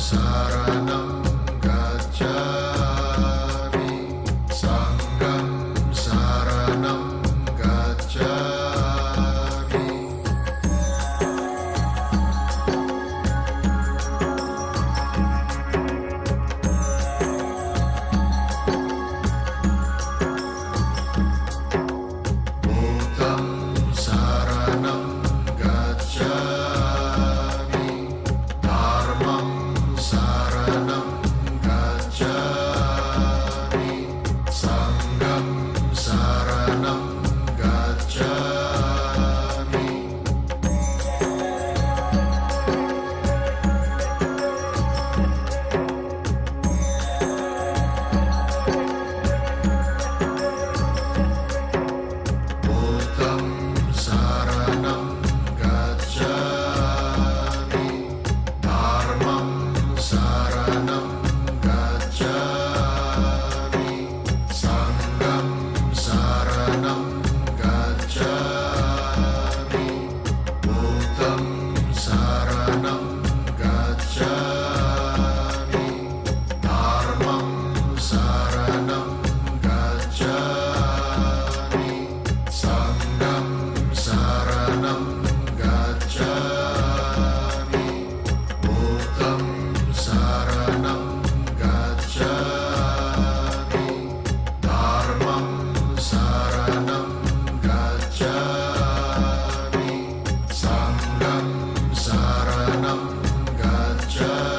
saranam gacchami, sangham saranam gacchami. Buddham saranam gacchami, dharmam saranam gacchami, sangham saranam gacchami. Buddham saranam gacchami, dharmam saranam gacchami, sangham saranam gacchami. Buddham saranam gacchami, dharmam saranam gacchami, sangham saranam gacchami.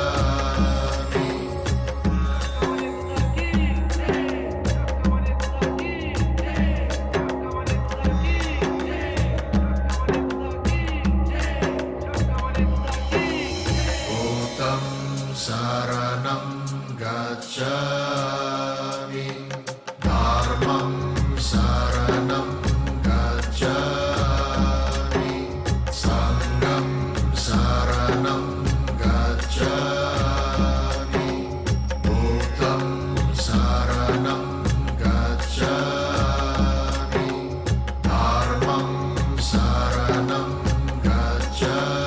Buddham saranam gacchami, dharmam saranam gacchami, sangham saranam gacchami. Buddham saranam gacchami, dharmam saranam gacchami, sangham saranam gacchami. Buddham saranam gacchami, dharmam saranam gacchami,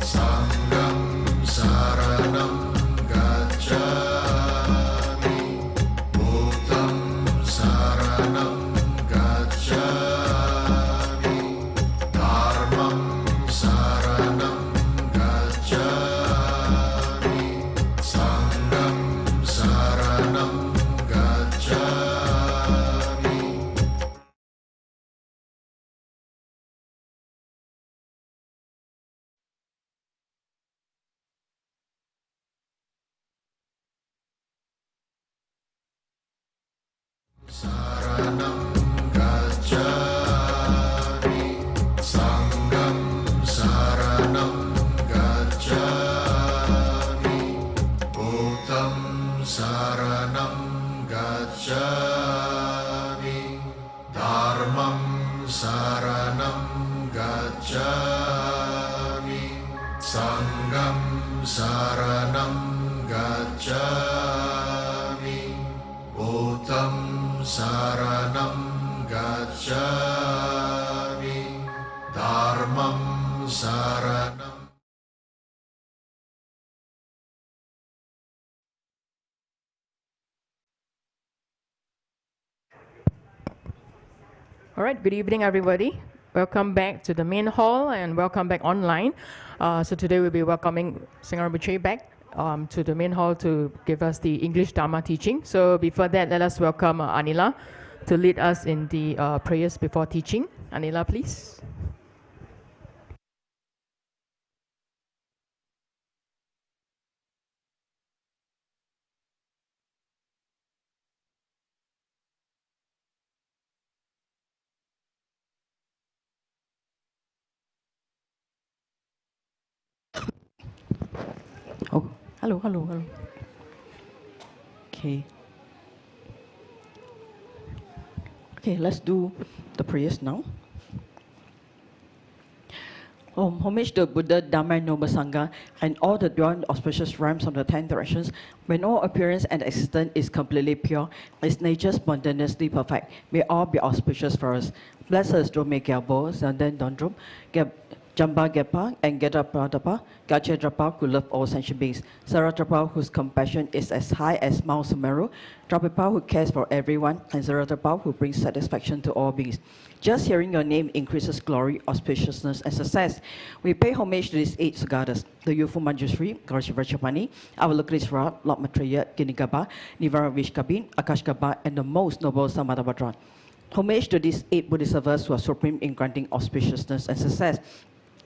sangham saranam gacchami. Buddham saranam gacchami, dharmam saranam gacchami, sangham saranam gacchami. Saranam gacchami, sangham saranam gacchami. Buddham saranam gacchami, dharmam saranam gacchami, sangham saranam gacchami. Buddham saranam gacchami, dharmam saranam. All right, good evening, everybody. Welcome back to the main hall and welcome back online. So today we'll be welcoming Singha Rinpoche back to the main hall to give us the English Dharma teaching. So before that, let us welcome Anila to lead us in the prayers before teaching. Anila, please. Oh, hello. Okay. Okay, let's do the prayers now. Homage to Buddha, Dharma, and Noble Sangha, and all the beyond auspicious realms of the 10 directions, when all appearance and existence is completely pure, its nature spontaneously perfect. May all be auspicious for us. Bless us, Dome Gyalbo, Zandan Dondrum, Jamba Gepa and Gedapradapa, Gajadrapa, who love all sentient beings, Saratrapa, whose compassion is as high as Mount Sumeru, Drapipa, who cares for everyone, and Zaratrapa, who brings satisfaction to all beings. Just hearing your name increases glory, auspiciousness, and success. We pay homage to these 8 Sugatas, the youthful Manjushri, Garshivarchapani, Avalokriswara, Lord Maitreya, Ginigaba, Nivara Vishkabin, Akashgaba, and the most noble Samadhavajra. Homage to these 8 Bodhisattvas who are supreme in granting auspiciousness and success.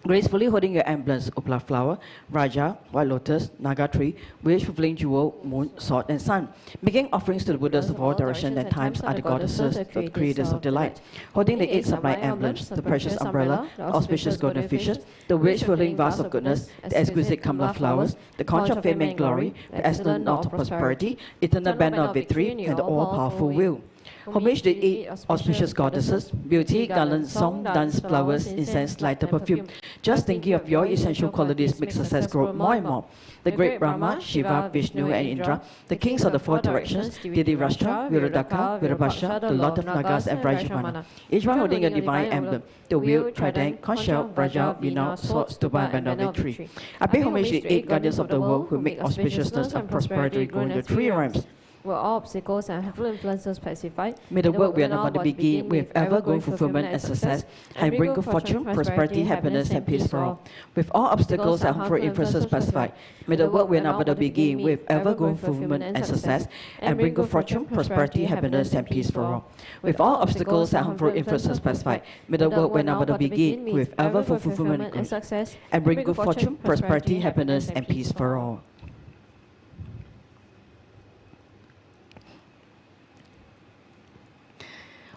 Gracefully holding your emblems, Upla flower, Raja, white lotus, Naga tree, wish fulfilling jewel, moon, sword, and sun. Making offerings to the Buddhas of all directions and times are the goddesses, the creators of delight. Holding the 8 sublime emblems, the precious umbrella, the auspicious golden fishes, the wish fulfilling vase of goodness, the exquisite Kamala flowers, the conch of fame and glory, the excellent knot of prosperity, eternal banner of victory, and the all-powerful will. Homage to 8 auspicious goddesses, beauty, garland, song, dance, flowers, incense, light, perfume. Just thinking of your essential qualities makes success grow more and more. The great Brahma, Shiva, Vishnu, and Indra, the kings of the 4 directions, Dhritarashtra, Viradaka, Virabhasha, the Lord of Nagas, and Vrajamana. Each one holding a divine emblem, the wheel, trident, conch shell, Raja, Vina, sword, stupa, and banner of victory. I pay homage to the 8 guardians of the world who make auspiciousness and prosperity grow in the 3 realms. Were all obstacles and harmful influences pacified? May the work we are now about to begin with ever-growing fulfillment and success, and bring good fortune, prosperity, happiness, and peace for all. With all obstacles and harmful influences pacified, may the work we are now about to begin with ever-growing fulfillment and success, and bring good fortune, prosperity, happiness, and peace for all. With all obstacles and harmful influences pacified, may the work we are now about to begin with ever-growing fulfillment and success, and bring good fortune, prosperity, happiness, and peace for all.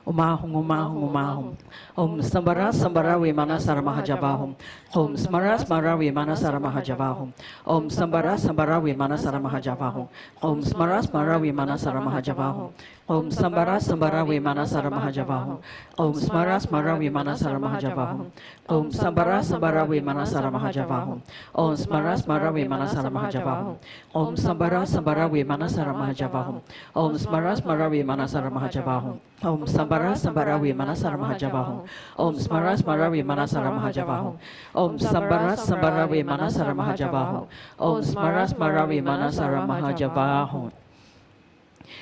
Umahum, umahum, umahum. Om Sambara, Sambara, Vimana Saramahajavahum. Om Smara, Smara, Vimana Saramahajavahum. Om Sambara, Sambara, Vimana Saramahajavahum. Om Smara, Smara, Vimana Saramahajavahum. Om Sambara, Sambara, Vimana Saramahajavahum. Om Smara, Smara, Vimana Saramahajavahum. Om Sambara, Sambara, Vimana Saramahajavahum. Om Smara, Smara, Vimana Saramahajavahum. Om Sambara, Sambara, Vimana Saramahajavahum. Om Smara, Smara, Vimana Saramahajavahum. Om Sambara, Sambara, Vimana Saramahajavahum. Om Smara, Smara, Vimana Saramahajavahum. Om Sambara, Sambara, Vimana Saramahajavahum. Om Smara, Smara, Vimana Saramahajavahum.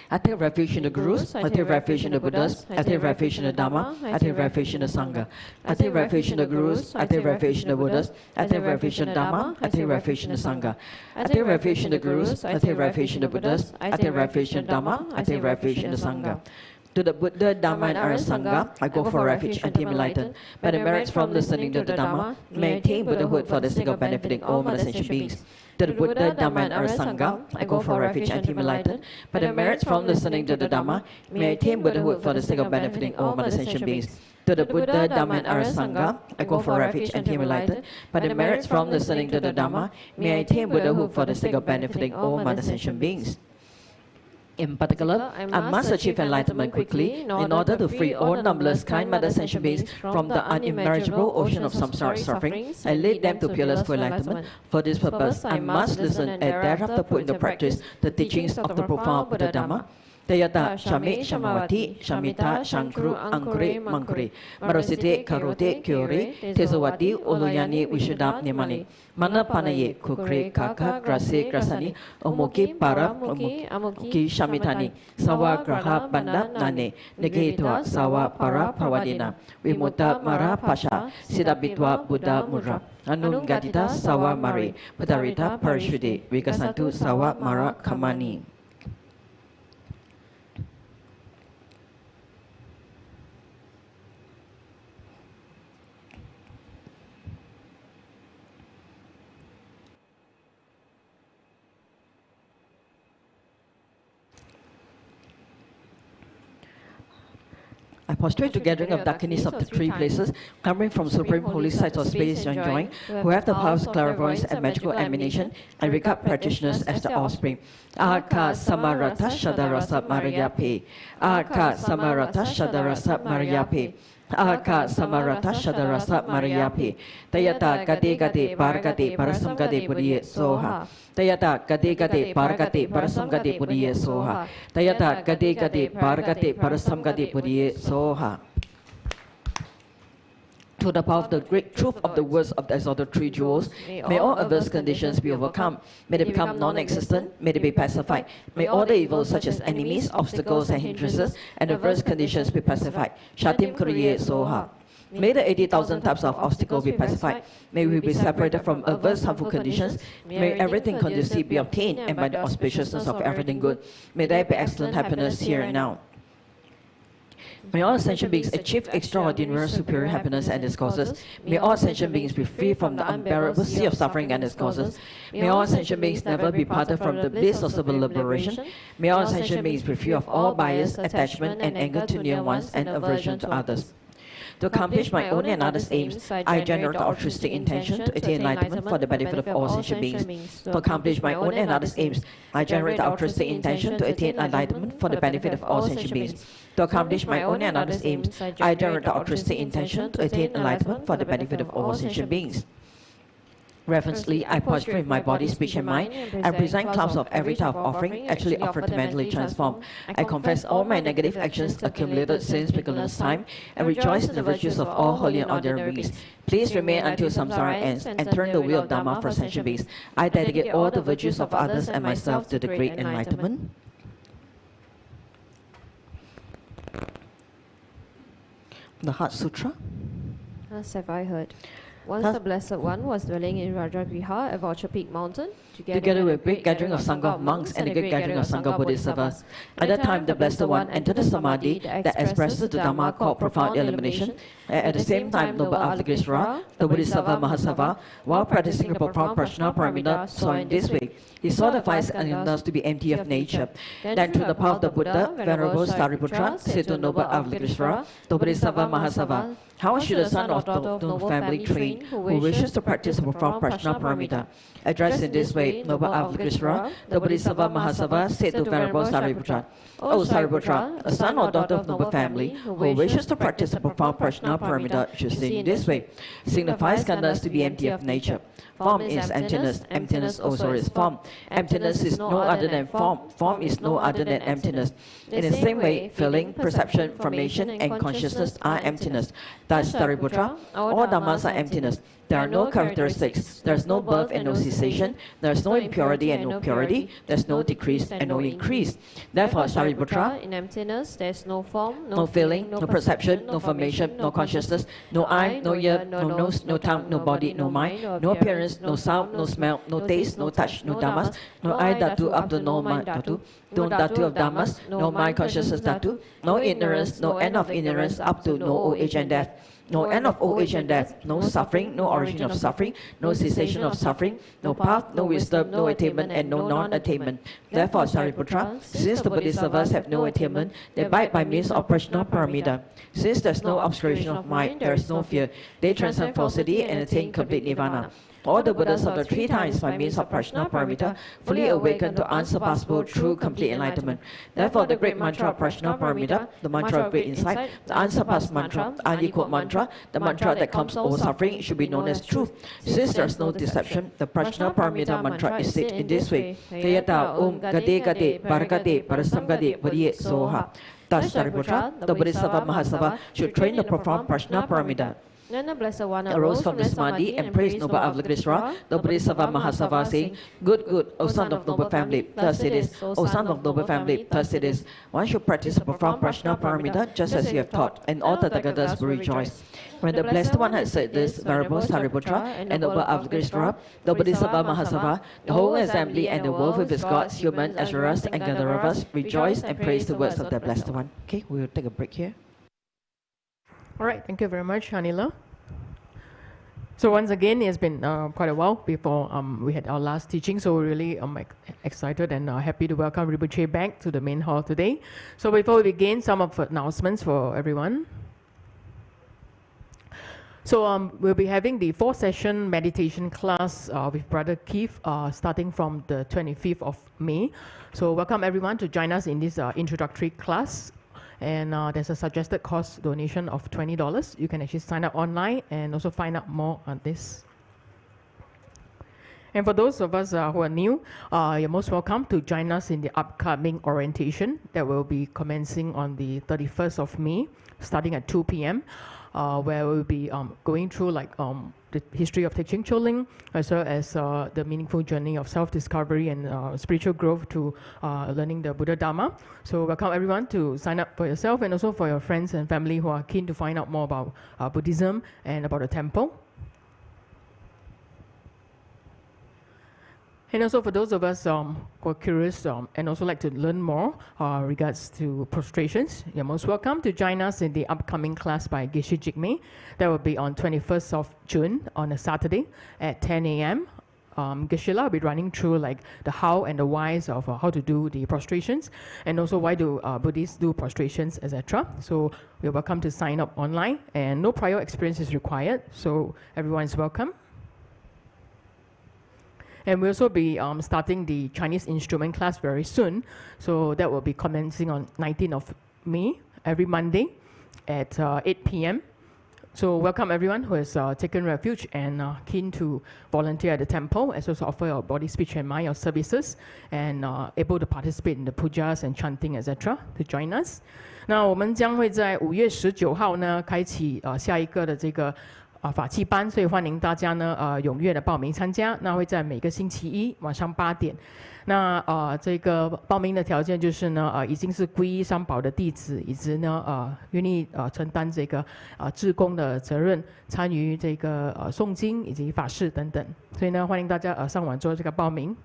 I take refuge in the Gurus, I take refuge in the Buddhas, I take refuge in the Dharma, I take refuge in the Sangha. I take refuge in the Gurus, I take refuge in the Buddhas, I take refuge in the Dharma, I take refuge in the Sangha. I take refuge in the Gurus, I take refuge in the Buddhas, I take refuge in the Dharma, I take refuge in the Sangha. To the Buddha, Dharma, and Arya Sangha, I go for refuge and team enlightened. By the merits from listening to the Dharma, may attain Buddhahood for the sake of benefiting all sentient beings. To the Buddha, Dharma, and Arya Sangha, I go for refuge and team enlightened. By the merits from listening to the Dharma, may attain Buddhahood for the sake of benefiting all sentient beings. To the Buddha, Dharma, and Arya Sangha, I go for refuge and team enlightened. By the merits from listening to the Dharma, may I attain Buddhahood for the sake of benefiting all sentient beings. In particular, I must achieve enlightenment quickly in order to free all numberless kind mother sentient beings from the unimaginable ocean of samsara suffering and lead them to peerless full enlightenment. For this purpose, I must listen and thereafter put into practice the teachings of the profound Buddha Dharma. Tayata Shami Shamavati Shamita Shankru Ankure Mankure Marosite Karote Kyore Tezawati Uluyani Vishudap Nimani Mana Panaye Kukre Kaka Grase Grasani Omoki Para Omoki Shamitani Sawa Graha Banda Nane Negetwa Sawa Para Pawadina Vimuta Mara Pasha Sidabitwa Buddha Mudra Anung Gadita Sawa Mari Padarita Parashude Vikasantu Sawa Mara Kamani. I prostrate to gathering of Dakinis of the 3 places, coming from supreme holy sites or space enjoying, who have the powers of clairvoyance and magical emanation, and regard practitioners as the offspring. Aka Samarata Shadarasa Mariyape. Aka Samarata Shadarasa Mariyape. Aka Samarata Shadarasa Mariyape. Tayata Gade Gade Bargade Parasam Gade Buddhiye Soha. Tayata Gade Gade Bargade Parasam Gade Buddhiye Soha. Tayata Gade Gade Bargade Parasam Gade Buddhiye Soha. To the power of the great truth of the words of the exalted three jewels, may all adverse conditions be overcome. May they become non-existent. May they be pacified. May all the evils such as enemies, obstacles and hindrances and adverse conditions be pacified. Shatim Kriye Soha. May the 80,000 types of obstacles be pacified. May we be separated from adverse harmful conditions. May everything conducive be obtained, and by the auspiciousness of everything good, may there be excellent happiness here and now. May all sentient beings achieve extraordinary superior happiness and its causes. May all sentient beings be free from the unbearable sea of suffering and its causes. May all sentient beings never be parted from the bliss of civil liberation. May all sentient beings be free of all bias, attachment, and anger to near ones and aversion to others. To accomplish my own and others' aims, I generate the altruistic intention to attain enlightenment for the benefit of all sentient beings. To accomplish my own and others' aims, I generate the altruistic intention to attain enlightenment for the benefit of all sentient beings. To accomplish my own and others' aims, I generate the altruistic intention to attain enlightenment for the benefit of all sentient beings. Reverently, I posture with my body, speech, and mind, and present clouds of every type of offering, actually offered to mentally transform. I confess all my negative actions, accumulated sins, beginner's time, and rejoice in the virtues of all holy and ordinary beings. Please remain until samsara ends, and turn the wheel of Dharma for sentient beings. I dedicate all the virtues of others and myself to the great enlightenment. The Heart Sutra. As have I heard. Once the Blessed One was dwelling in Rajagriha at Vulture Peak Mountain, together with a great gathering of Sangha of monks and a great gathering of Sangha Bodhisattvas. At that time, the Blessed One entered the Samadhi that expresses the Dharma called profound illumination. At the same time, Noble Avalokiteshvara, the Bodhisattva Mahasava, while practicing the profound Prajna Paramita, saw in this way. He saw the five skandhas to be empty of nature. Then, through the power of the Buddha, Venerable Sariputra said to Noble Avalokiteshvara, the Bodhisattva Mahasava, how should a son of the family train who wishes to practice the profound Prajna Paramita? Addressed in this way, Noble Avalokiteshvara, the Bodhisattva Mahasava said to Venerable Sariputra, O Sariputra, a son or daughter of noble family who wishes to practice the profound Prajna Paramita should say in this way, signify skandhas to be empty of nature. Form is emptiness, emptiness also is form. Emptiness is no other than form, form is no other than emptiness. In the same way, feeling, perception, formation, and consciousness are emptiness. Thus, Sariputra, all dhammas are emptiness. There are no characteristics, there is no birth and no cessation, there is no impurity and no purity, there is no decrease and no increase. Therefore, Sariputra, in emptiness there is no form, no feeling, no perception, no formation, no consciousness, no eye, no ear, no nose, no tongue, no body, no mind, no appearance, no sound, no smell, no taste, no touch, no dhammas, no eye dhatu up to no mind dhatu, no dhatu of dhammas, no mind consciousness dhatu, no ignorance, no end of ignorance up to no old age and death. No end of old age and death, no suffering, no origin of suffering, no cessation of suffering, no path, no wisdom, no attainment, and no non-attainment. Therefore, Sariputra, since the Bodhisattvas have no attainment, they abide by means of Prajna Paramita. Since there is no obscuration of mind, there is no fear. They transcend falsity and attain complete nirvana. All the Buddhas of the three times by means of Prajna Paramita fully awaken to unsurpassable true complete enlightenment. Therefore, the great mantra of Prajna Paramita, the mantra of great insight, the unsurpassed mantra, the unequaled mantra, the mantra that comes all suffering should be known as truth. Since there is no deception, the Prajna Paramita mantra is said in this way: Tayata Gade Gade Barakade Parasamgade Variye Soha. Thus, Sariputra, the Bodhisattva Mahasava should train the profound Prajna Paramita. Then the Blessed One Arose from the Samadhi and praised Noble Avalokiteshvara, the Bodhisattva Mahasava, saying, Good, good, O son of noble family, thus it is. O son of noble family, thus it is. One should practice the profound Prajna Paramita just as you have taught, and all the Tathagatas will rejoice. When the Blessed One had said this, Venerable Sariputra and Noble Avalokiteshvara, the Bodhisattva Mahasava, the whole assembly and the world with its gods, human, Asuras, and Gandharvas rejoiced and praised the words of the Blessed One. Okay, we will take a break here. All right, thank you very much, Anila. So once again, it's been quite a while before we had our last teaching, so we're really excited and happy to welcome Rinpoche back to the main hall today. So before we begin, some of announcements for everyone. So we'll be having the 4-session meditation class with Brother Keith starting from the 25th of May. So welcome everyone to join us in this introductory class. And there's a suggested cost donation of $20. You can actually sign up online and also find out more on this. And for those of us who are new, you're most welcome to join us in the upcoming orientation that will be commencing on the 31st of May, starting at 2 p.m. where we'll be going through like the history of Teaching Choling, as well as the meaningful journey of self-discovery and spiritual growth to learning the Buddha Dharma. So welcome everyone to sign up for yourself and also for your friends and family who are keen to find out more about Buddhism and about the temple. And also for those of us who are curious and also like to learn more regards to prostrations, you're most welcome to join us in the upcoming class by Geshe Jigme. That will be on 21st of June on a Saturday at 10 a.m. Geshe-la will be running through like the how and the whys of how to do the prostrations, and also why do Buddhists do prostrations, etc. So you're welcome to sign up online, and no prior experience is required, so everyone is welcome. And we'll also be starting the Chinese instrument class very soon. So that will be commencing on 19th of May, every Monday at 8 p.m. So welcome everyone who has taken refuge and keen to volunteer at the temple, as well as offer your body, speech, and mind, your services, and able to participate in the pujas and chanting, etc. to join us. 那我们将会在5月19号呢开启下一个的这个法器班，所以欢迎大家呢踊跃的报名参加。那会在每个星期一晚上8点。那这个报名的条件就是呢已经是皈依三宝的弟子，以及呢愿意承担这个志工的责任，参与这个诵经以及法事等等。所以呢欢迎大家上网做这个报名。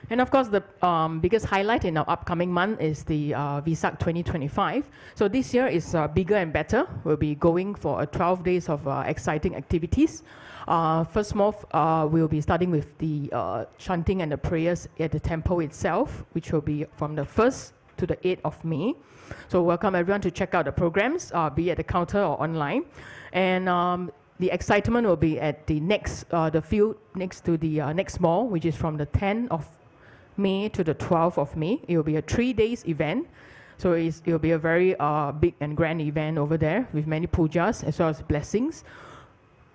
And of course, the biggest highlight in our upcoming month is the Vesak 2025. So this year is bigger and better. We'll be going for 12 days of exciting activities. First month, we'll be starting with the chanting and the prayers at the temple itself, which will be from the 1st to the 8th of May. So welcome everyone to check out the programs, be at the counter or online. And the excitement will be at the next, the field next to the next mall, which is from the 10th of May to the 12th of May. It will be a 3 days event. So it will be a very big and grand event over there with many pujas as well as blessings.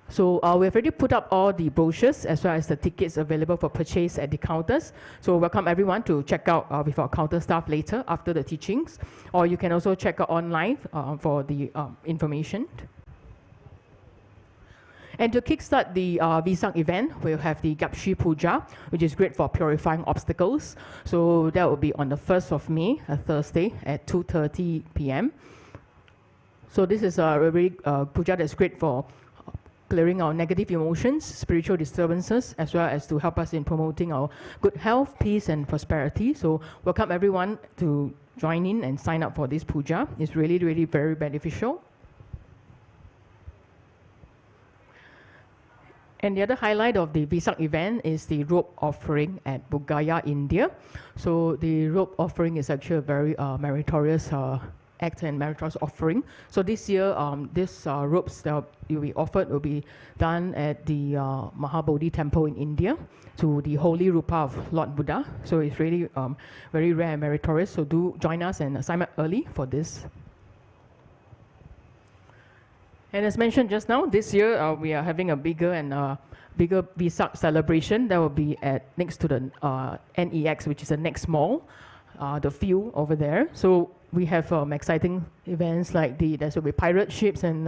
So we've already put up all the brochures as well as the tickets available for purchase at the counters. So welcome everyone to check out with our counter staff later after the teachings. Or you can also check out online for the information. And to kickstart the Vesak event, we'll have the Gapshi Puja, which is great for purifying obstacles. So that will be on the 1st of May, a Thursday at 2:30 p.m. So this is a very puja that's great for clearing our negative emotions, spiritual disturbances, as well as to help us in promoting our good health, peace, and prosperity. So welcome everyone to join in and sign up for this puja. It's really, really very beneficial. And the other highlight of the Vesak event is the robe offering at Bodh India. So the robe offering is actually a very meritorious act and meritorious offering. So this year, these robes that will be offered will be done at the Mahabodhi temple in India to the holy Rupa of Lord Buddha. So it's really very rare and meritorious. So do join us and sign up early for this. And as mentioned just now, this year we are having a bigger Vesak celebration. That will be at next to the NEX, which is the next mall, the field over there. So we have exciting events like there will be pirate ships and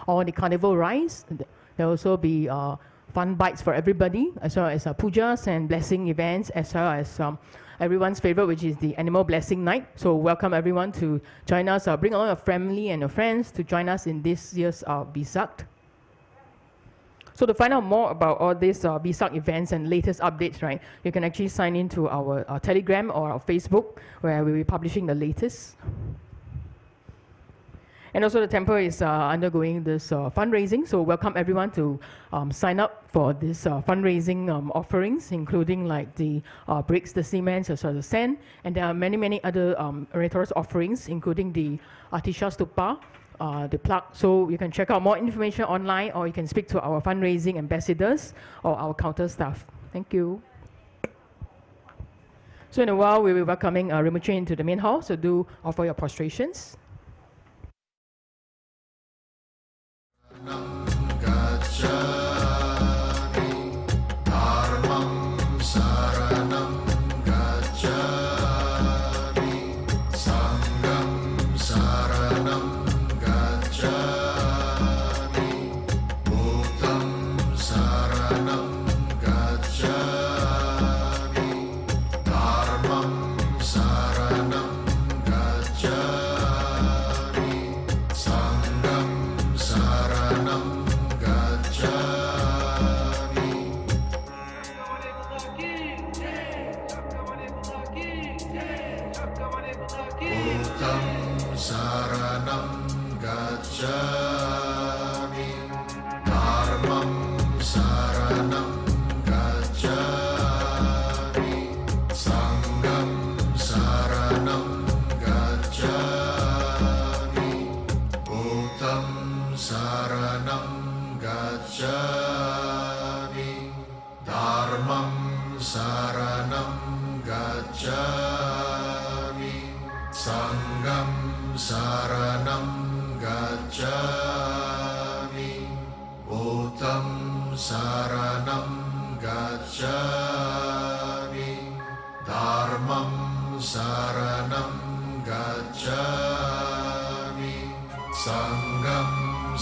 all the carnival rides. There will also be fun bites for everybody, as well as pujas and blessing events, as well as everyone's favorite, which is the animal blessing night. So welcome everyone to join us. Bring along your family and your friends to join us in this year's Vesak. So to find out more about all these Vesak events and latest updates, right, you can actually sign into our Telegram or our Facebook, where we'll be publishing the latest. And also the temple is undergoing this fundraising, so welcome everyone to sign up for this fundraising offerings, including like the bricks, the cement, as well as the sand. And there are many, many other meritorious offerings, including the Atisha Stupa, the plug. So you can check out more information online, or you can speak to our fundraising ambassadors or our counter staff. Thank you. So in a while, we will be welcoming Rinpoche into the main hall, so do offer your prostrations. Gacchami, Dharmam Saranam Gacchami, Sangham Saranam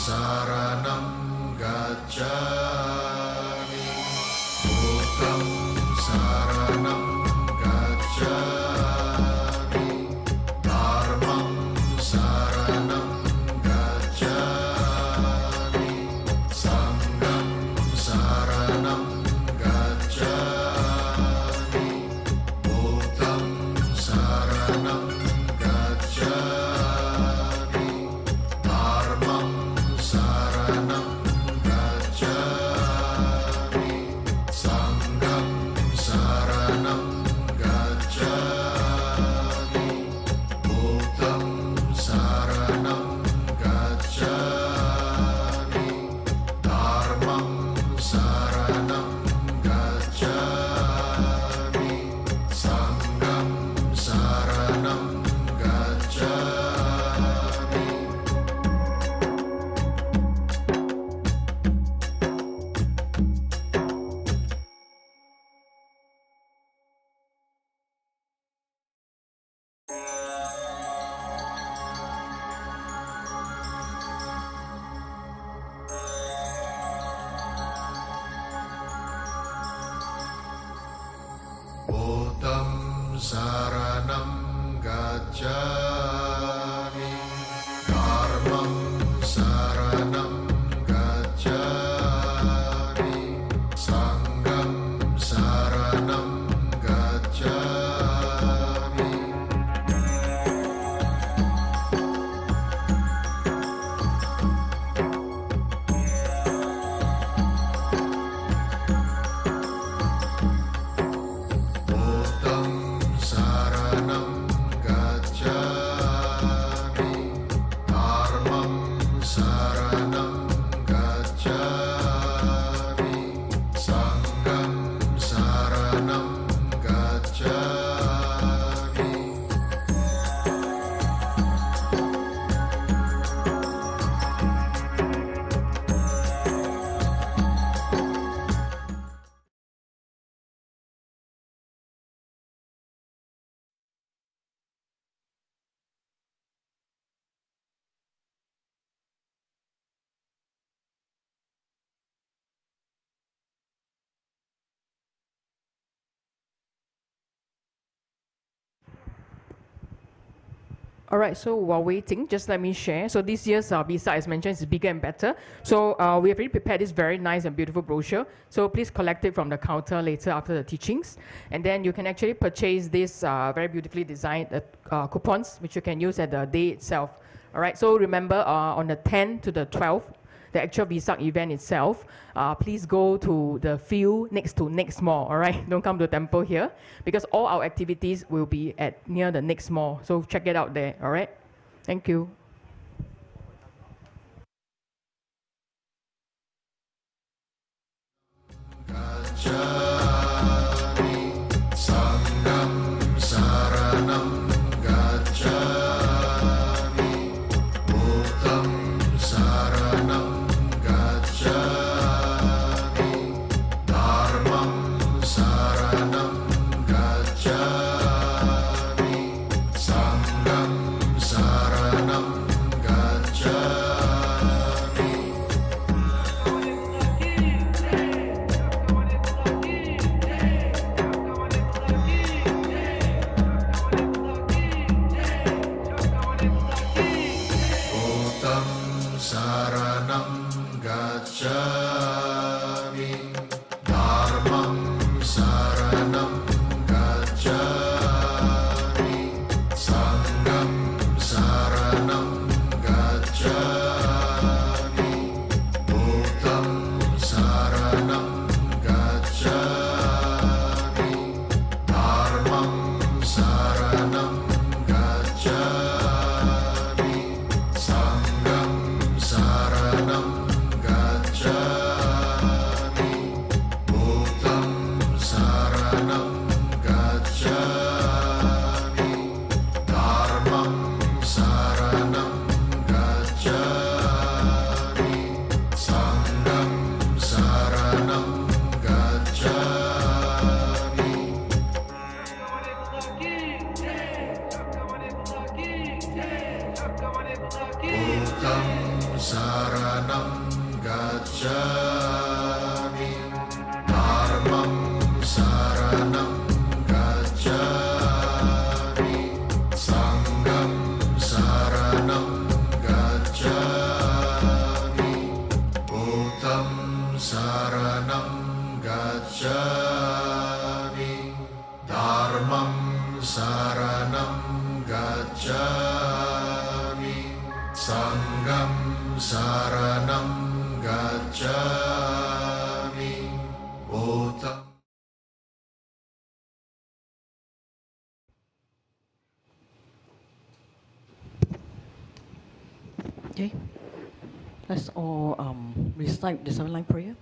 saranam gacchami. Buddham saranam gacchami. Dharmam saranam gacchami. Sangham saranam gacchami. Buddham saranam gacchami. Dharmam saranam gacchami. Sangham saranam gacchami. Buddham saranam gacchami. Dharmam saranam gacchami. Sangham saranam gacchami. Buddham saranam gacchami. Dharmam saranam gacchami. Sangham saranam gacchami. Buddham saranam gacchami. Dharmam saranam gacchami. Sangham saranam gacchami. All right, so while waiting, just let me share. So this year's visa, as mentioned, is bigger and better. So we have already prepared this very nice and beautiful brochure. So please collect it from the counter later after the teachings. And then you can actually purchase this very beautifully designed coupons, which you can use at the day itself. All right, so remember on the 10th to the 12th, the actual Vesak event itself, please go to the field next to next mall, all right? Don't come to the temple here, because all our activities will be at near the next mall. So check it out there, all right? Thank you. Gacchami. Sangham saranam gacchami. Buddham saranam gacchami. Dharmam saranam gacchami. Sangham saranam gacchami, Dharmam saranam gacchami, Sangham saranam gacchami, Buddham. Okay, let's all recite the 7-line prayer.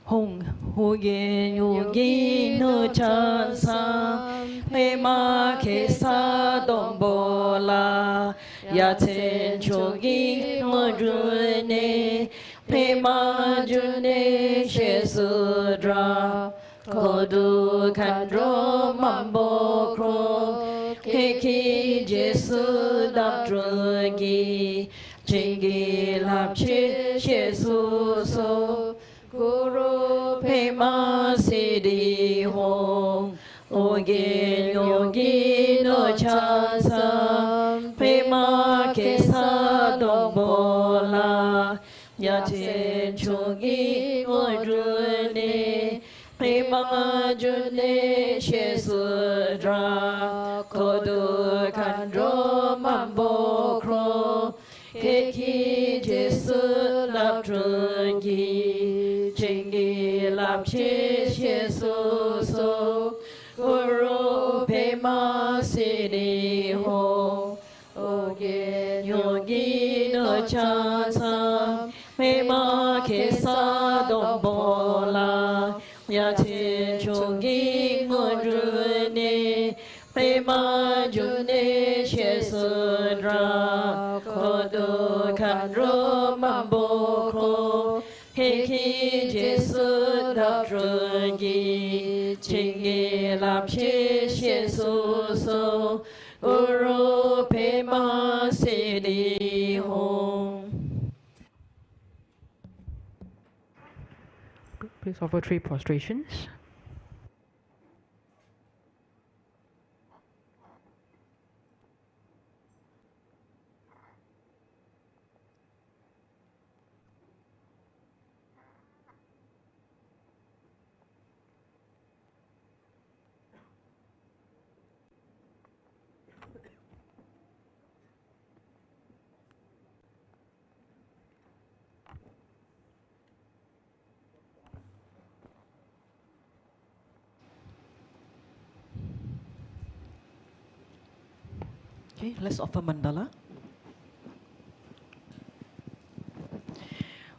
Hong Hu Yin Yu Gi No Chan Sam Pe Ma Ke Sa Dom Bo La Ya Chen Chu Gi Mo Ju Ne Pe Ma Ju Ne She Sudra Ko Du Kan Ro Mam Bo Kro Ke Ki Je Su Dap Tru Gi Ching Gi Lap Chi She Su So Guru Pema Siddhi Hong Ogin Yogi No Chansam Pema Kesa Dombola Yatin Chogi Odrune Pema June Shesudra Kodu Kandro Mambo Kro Keki Jesu Laptrungi Chingi Lapchi Shesu So Guru Pema Siddhi Ho Ogin Yogi No Chansam Pema Kesa Dombola Yatin Chungi Mudrune Pema June Shesudra Kodu Kandro Mambo Kro Keki Jesu Daptrungi Chingi Lapchi Shesu So Guru Pema Siddhi Ho. Please offer 3 prostrations. Okay, let's offer Mandala.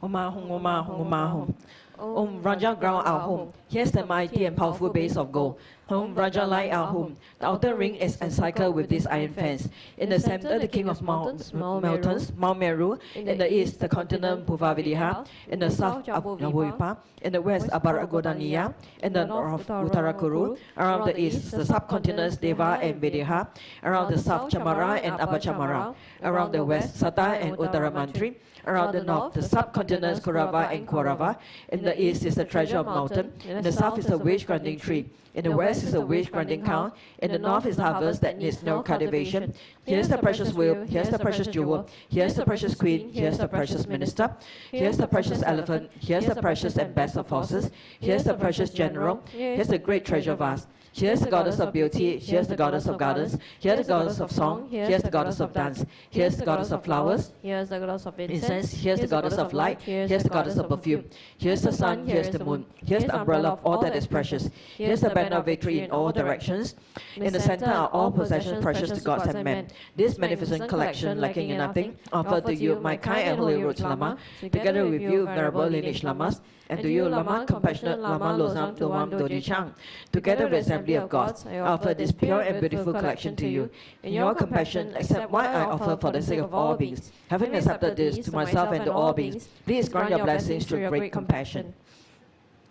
Oma Hum, Oma Hum, Oma Hum. Om Raja ground our home. Here's the mighty and powerful base of gold. Home Raja light our home. The outer ring is encircled with this iron fence. In the center, the king of mountains, Mount Meru. In the east, the continent Puvavidiha. In the south, Abuipa. In the west, Abaragodaniya. In the north, Uttarakuru. Around the east, the subcontinents Deva and Vidiha. Around the south, Chamara and Abachamara. Around the west, Sata and Uttaramantri. Around the north, the subcontinents Kurava and Kaurava. In the east is the treasure of mountain. In the south is the wage-granting tree. In the west is the wage-granting cow. In the north is harvest that needs no cultivation. Here's the precious wheel. Here's the precious jewel. Here's the precious queen. Here's the precious minister. Here's the precious elephant. Here's the precious and best of horses. Here's the precious general. Here's the great treasure vast. Here's the goddess of beauty. Here's the goddess of gardens. Here's the goddess of song. Here's the goddess of dance. Here's the goddess of flowers. Here's the goddess of Incense. Here's the goddess of light. Here's the goddess of perfume. Here's the sun. Here's the moon. Here's the umbrella of all that is precious. Here's the banner of victory in all directions. In the center are all possessions precious to gods and men. This magnificent collection, lacking in nothing, offered to you, my kind and holy roots Lama, together with you, venerable lineage Lamas, and to you, Lama, compassionate Lama Losam Tuam Dodi Chang. Together with assembly of gods, I offer this pure and beautiful collection to you. In your compassion, accept what I offer for the sake of all beings. Having accepted this to myself and to all beings, please grant your blessings through great compassion.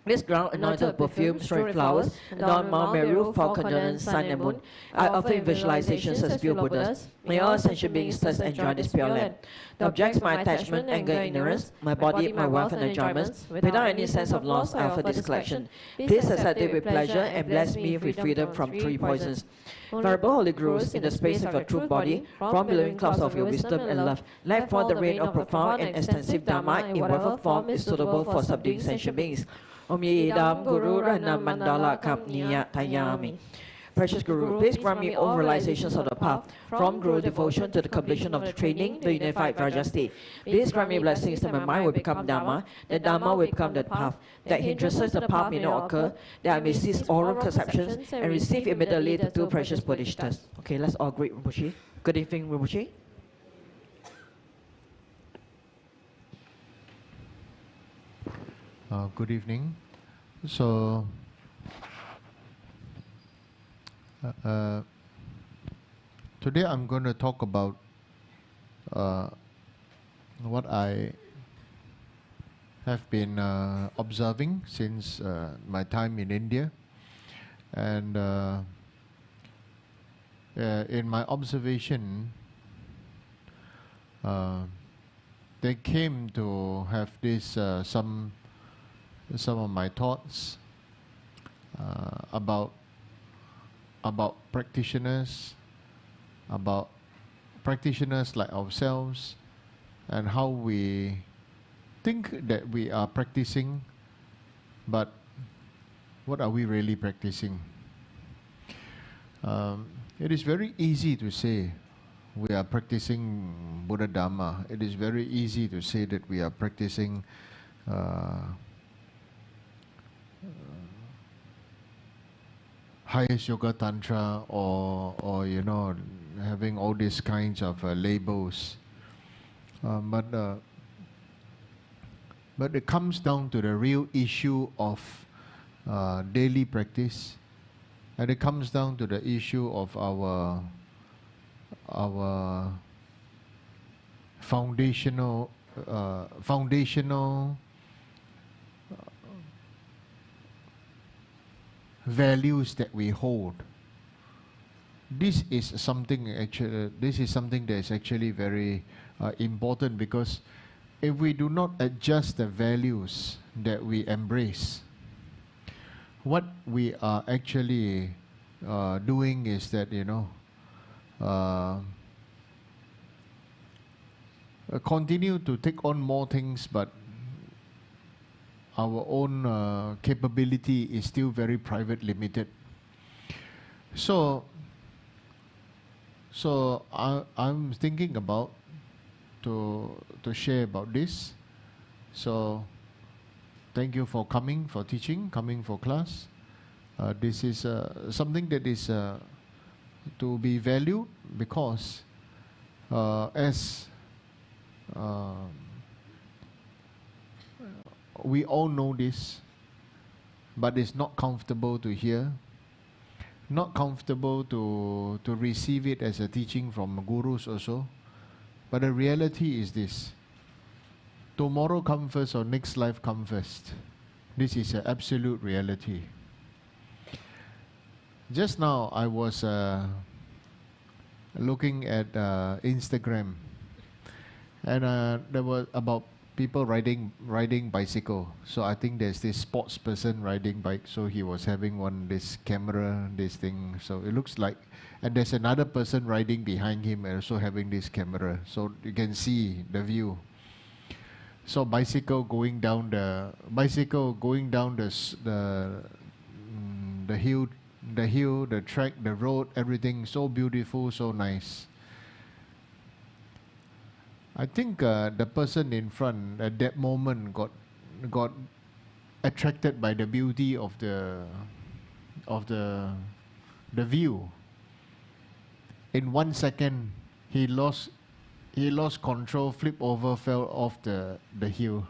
This ground anointed with perfume, straight flowers, adorn Mount Meru for condolence, sun and moon. I offer in visualizations as pure Buddhas. May all sentient beings thus enjoy this pure land. The objects my attachment, anger, ignorance, my body, my wealth and enjoyments, without any sense of loss, I offer this collection. Please accept it with pleasure and bless me with freedom from 3 poisons. Venerable Holy Gurus, in the space of your true body, from billowing clouds of your wisdom and love, let fall the rain of profound and extensive Dharma in whatever form is suitable for subduing sentient beings. Om Idam Guru Rana Mandala Kapniya Tayami. Precious Guru, please grant me all realizations of the path, from Guru devotion to the completion of the training, the unified Vraja state. Please grant me blessings that my mind will become Dharma, that Dharma will become the path, that hindrances to the path may not occur, that I may cease oral conceptions and receive immediately the two precious Bodhisattvas. Okay, let's all greet Rinpoche. Good evening, Rinpoche. Good evening. So, today I'm going to talk about what I have been observing since my time in India. And in my observation, they came to have this some of my thoughts about practitioners, about practitioners like ourselves, and how we think that we are practicing, but what are we really practicing? It is very easy to say we are practicing Buddha Dharma. It is very easy to say that we are practicing highest yoga tantra, or you know, having all these kinds of labels, but it comes down to the real issue of daily practice, and it comes down to the issue of our foundational values that we hold. This is something that is actually very important, because if we do not adjust the values that we embrace, what we are actually doing is that, you know, continue to take on more things, but our own capability is still very private, limited. So I'm thinking about to share about this. So thank you for coming, for teaching, coming for class. This is something that is to be valued, because as we all know this, but it's not comfortable to hear, not comfortable to receive it as a teaching from gurus also. But the reality is this: tomorrow come first or next life come first. This is an absolute reality. Just now I was looking at Instagram, and there were about people riding bicycle. So I think there's this sports person riding bike. So he was having this camera, this thing. So it looks like, and there's another person riding behind him and also having this camera. So you can see the view. So bicycle going down the hill, the track, the road, everything so beautiful, so nice. I think the person in front at that moment got attracted by the beauty of the view. In 1 second, he lost control, flipped over, fell off the hill,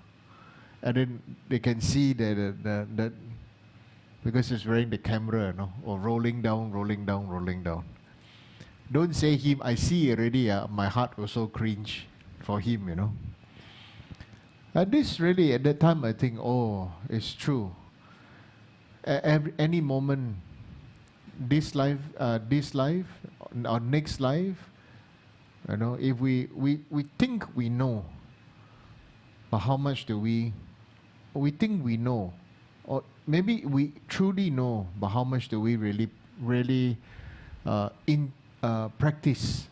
and then they can see that because he's wearing the camera, no, or rolling down. Don't say him. I see already. My heart also cringe for him, you know. And this really, at that time, I think, oh, it's true. Any moment, this life, or next life, you know, if we think we know, but how much do we think we know? Or maybe we truly know, but how much do we really practice?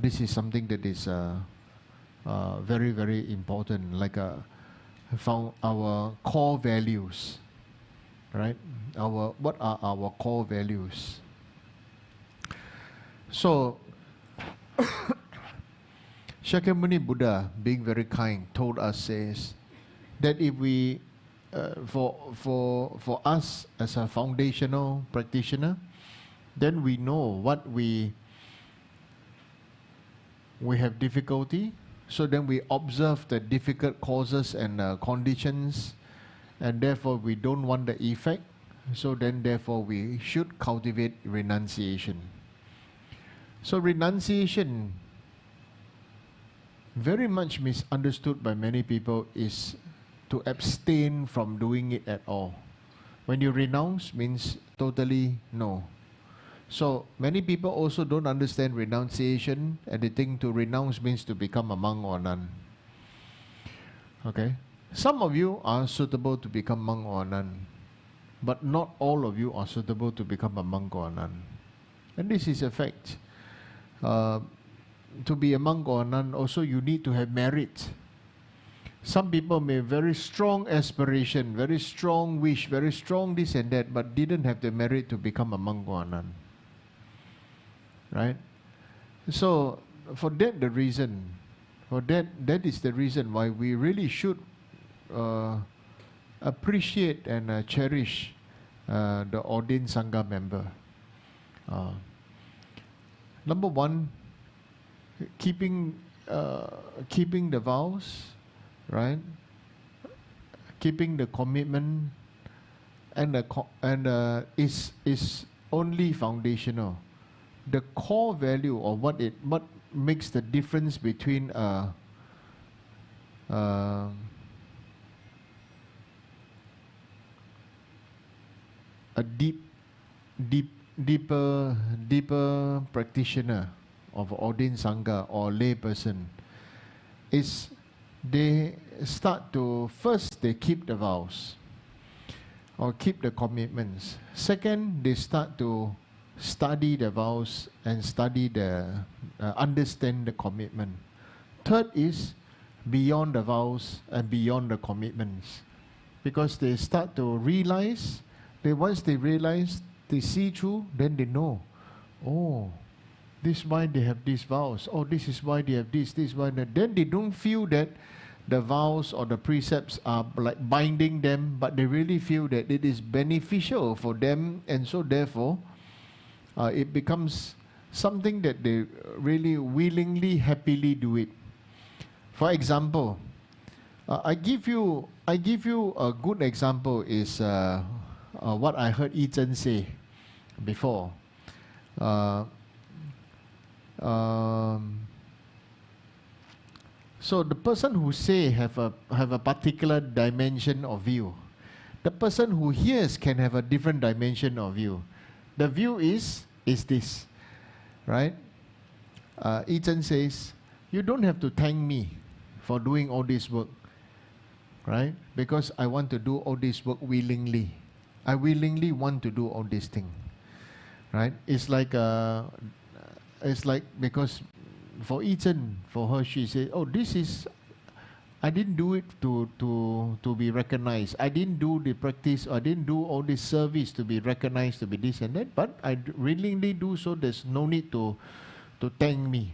This is something that is very, very important. Like our core values, right? What are our core values? So, Shakyamuni Buddha, being very kind, told us, says that if we, for us as a foundational practitioner, then we know what we have difficulty. So then we observe the difficult causes and conditions, and therefore we don't want the effect. So then therefore we should cultivate renunciation. So renunciation, very much misunderstood by many people, is to abstain from doing it at all. When you renounce, means totally no. So many people also don't understand renunciation, and they think to renounce means to become a monk or nun. Okay? Some of you are suitable to become monk or nun, but not all of you are suitable to become a monk or nun. And this is a fact. To be a monk or a nun, also you need to have merit. Some people may have very strong aspiration, very strong wish, very strong this and that, but didn't have the merit to become a monk or a nun. Right? So, for that is the reason why we really should appreciate and cherish the ordained Sangha member. Number one, keeping the vows, right? Keeping the commitment, and is only foundational. The core value, or what makes the difference between a deeper practitioner of ordained Sangha or lay person is they start to, first they keep the vows or keep the commitments. Second, they start to study the vows and study understand the commitment. Third is beyond the vows and beyond the commitments, because they start to realize. Once they realize, they see through, then they know, oh, this is why they have these vows. Oh, this is why they have this is why that. Then they don't feel that the vows or the precepts are like binding them, but they really feel that it is beneficial for them, and so therefore it becomes something that they really willingly, happily do it. For example, I give you a good example is what I heard Yi Zhen say before. So the person who say have a particular dimension of view. The person who hears can have a different dimension of view. The view is this, right? Yi Zhen says, you don't have to thank me for doing all this work, right? Because I want to do all this work willingly. I willingly want to do all this thing, right? It's like because for Yi Zhen, for her, she said, oh, this is, I didn't do it to be recognized. I didn't do the practice, I didn't do all this service to be recognized, to be this and that, but I willingly do so, there's no need to thank me.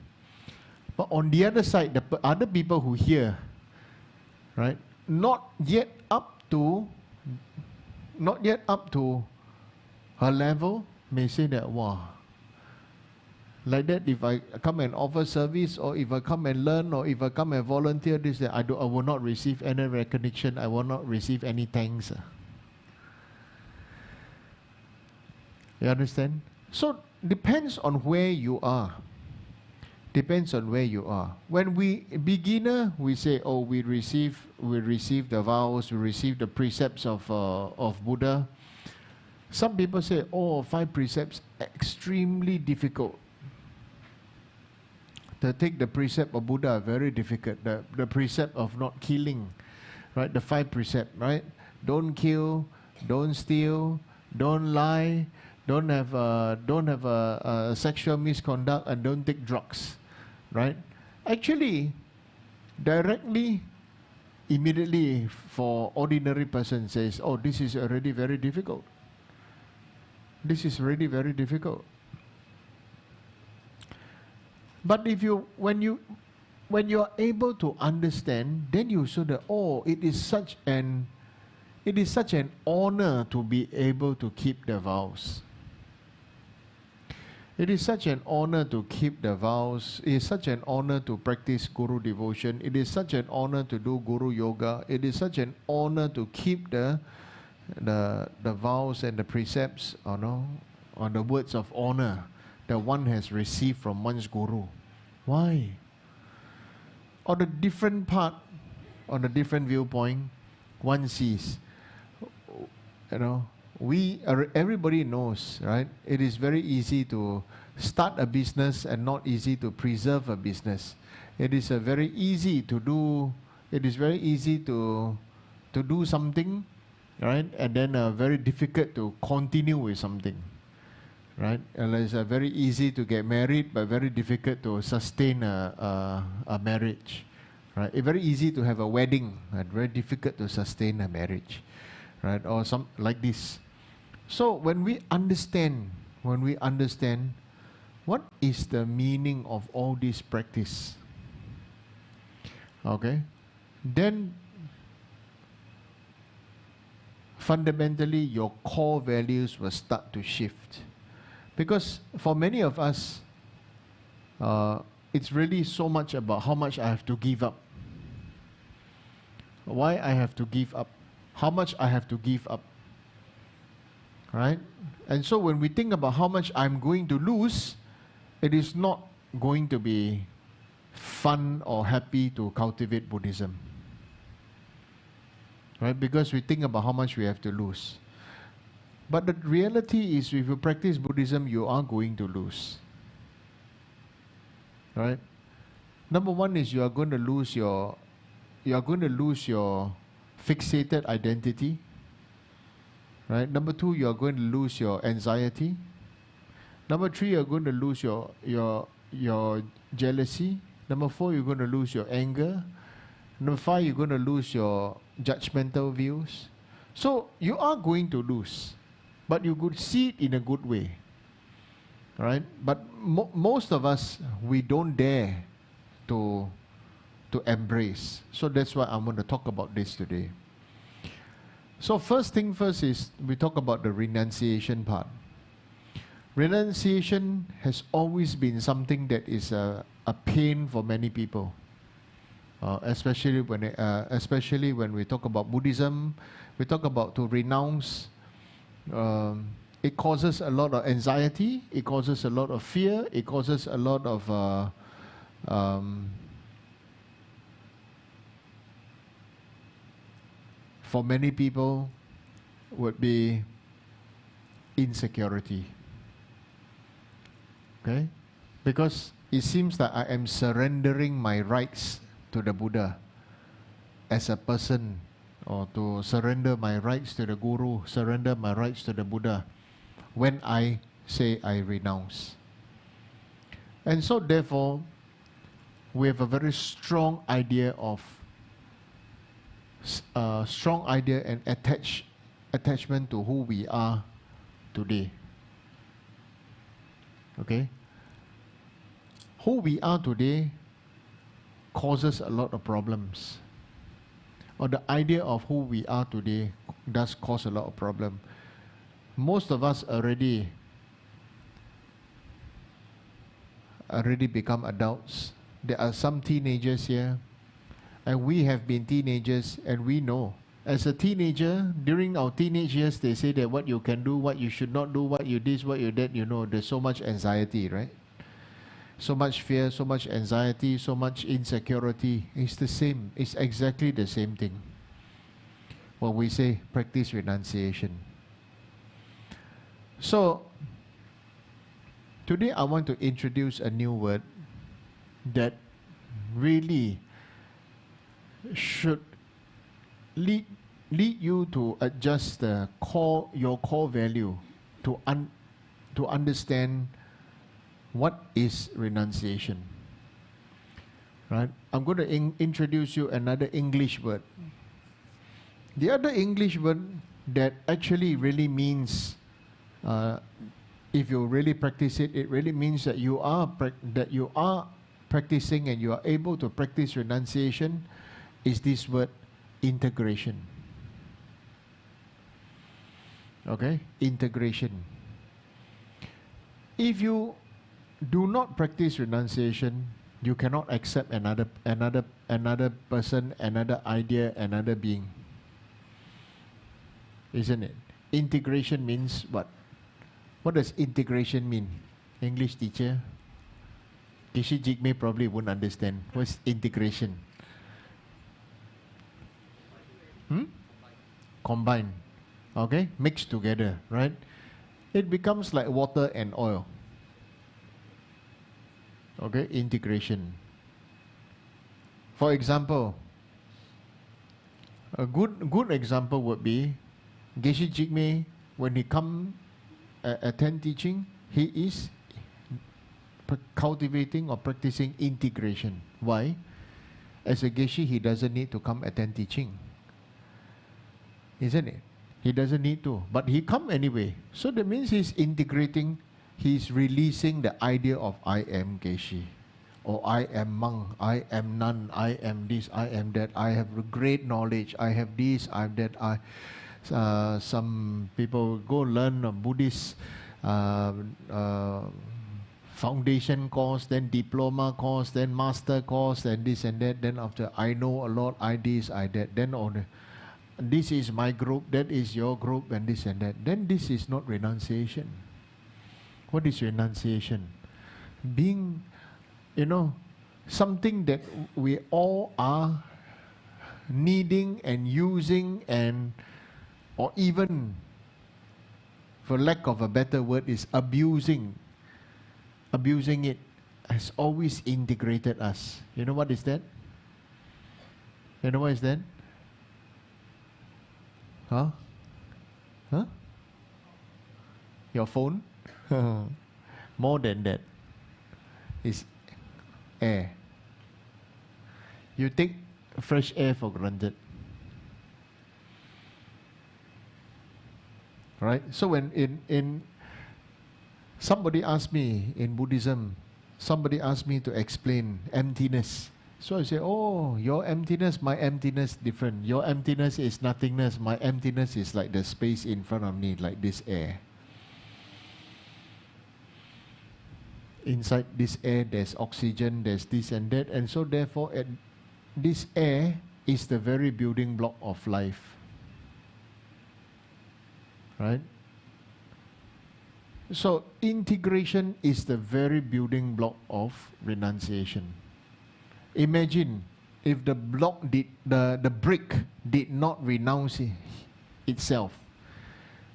But on the other side, the other people who hear, right, not yet up to her level, may say that, wow, like that, if I come and offer service, or if I come and learn, or if I come and volunteer this, I will not receive any recognition, I will not receive any thanks. You understand? So, depends on where you are. Depends on where you are. When we beginner, we say, oh, we receive the vows, we receive the precepts of Buddha. Some people say, oh, 5 precepts, extremely difficult. To take the precept of Buddha, very difficult. The precept of not killing, right? The 5 precepts, right? Don't kill, don't steal, don't lie, don't have a sexual misconduct, and don't take drugs, right? Actually, directly immediately for ordinary person says, oh, this is already very difficult. This is really very difficult. But when you are able to understand, then you show that, oh, it is such an honor to be able to keep the vows. It is such an honor to keep the vows. It is such an honor to practice Guru devotion. It is such an honor to do Guru yoga. It is such an honor to keep the vows and the precepts, on the words of honor that one has received from one's Guru. Why? On a different part, on a different viewpoint, one sees, everybody knows, right? It is very easy to start a business and not easy to preserve a business. It is very easy to do something, right? And then very difficult to continue with something, right? And it's very easy to get married, but very difficult to sustain a marriage, right? It's very easy to have a wedding, and very difficult to sustain a marriage, right? Or some like this. So when we understand what is the meaning of all this practice, okay, then fundamentally your core values will start to shift. Because for many of us, it's really so much about how much I have to give up. Why I have to give up. How much I have to give up. Right? And so when we think about how much I'm going to lose, it is not going to be fun or happy to cultivate Buddhism. Right? Because we think about how much we have to lose. But the reality is, if you practice Buddhism, you are going to lose. Right? Number one is you are going to lose your fixated identity. Right? Number two, you are going to lose your anxiety. Number three, you are going to lose your jealousy. Number four, you're going to lose your anger. Number five, you're going to lose your judgmental views. So you are going to lose, but you could see it in a good way. Right? But most of us, we don't dare to embrace. So that's why I'm going to talk about this today. So first thing first is we talk about the renunciation part. Renunciation has always been something that is a pain for many people. Especially when we talk about Buddhism, we talk about to renounce. It causes a lot of anxiety. It causes a lot of fear. It causes a lot of for many people would be insecurity. Okay? Because it seems that I am surrendering my rights to the Buddha as a person, or to surrender my rights to the Guru, surrender my rights to the Buddha when I say I renounce. And so therefore, we have a very strong idea and attachment to who we are today. Okay? Who we are today causes a lot of problems. Or the idea of who we are today does cause a lot of problem. Most of us already become adults. There are some teenagers here, and we have been teenagers, and we know. As a teenager, during our teenage years, they say that what you can do, what you should not do, what you this, what you that, there's so much anxiety, right? So much fear, so much anxiety, so much insecurity. It's the same. It's exactly the same thing when we say practice renunciation. So, today I want to introduce a new word that really should lead you to adjust your core value to understand what is renunciation. Right? I'm going to introduce you another English word. The other English word that actually really means, if you really practice it, it really means that you are practicing and you are able to practice renunciation, is this word integration. Okay? Integration. If you do not practice renunciation, you cannot accept another person, another idea, another being. Isn't it? Integration means what? What does integration mean? English teacher? Kishi Jigme probably won't understand. What's integration? Combine. Okay? Mix together, right? It becomes like water and oil. Okay? Integration. For example, a good example would be Geshe Jigme, when he come attend teaching, he is cultivating or practicing integration. Why? As a Geshe, he doesn't need to come attend teaching. Isn't it? He doesn't need to. But he come anyway. So that means he's integrating, he's releasing the idea of I am Geshe. Or I am monk, I am nun, I am this, I am that, I have great knowledge, I have this, I have that. Some people go learn a Buddhist foundation course, then diploma course, then master course, and this and that. Then after, I know a lot, I this, I that. Then on, this is my group, that is your group, and this and that. Then this is not renunciation. What is renunciation? Being, something that we all are needing and using, and or even, for lack of a better word, is abusing it, has always integrated us. You know what is that? You know what is that? Huh? Your phone? More than that. It's air. You take fresh air for granted. Right? So when in somebody asked me in Buddhism, somebody asked me to explain emptiness. So I say, oh, your emptiness, my emptiness different. Your emptiness is nothingness. My emptiness is like the space in front of me, like this air. Inside this air, there's oxygen, there's this and that. And so therefore, this air is the very building block of life. Right? So integration is the very building block of renunciation. Imagine if the brick did not renounce itself.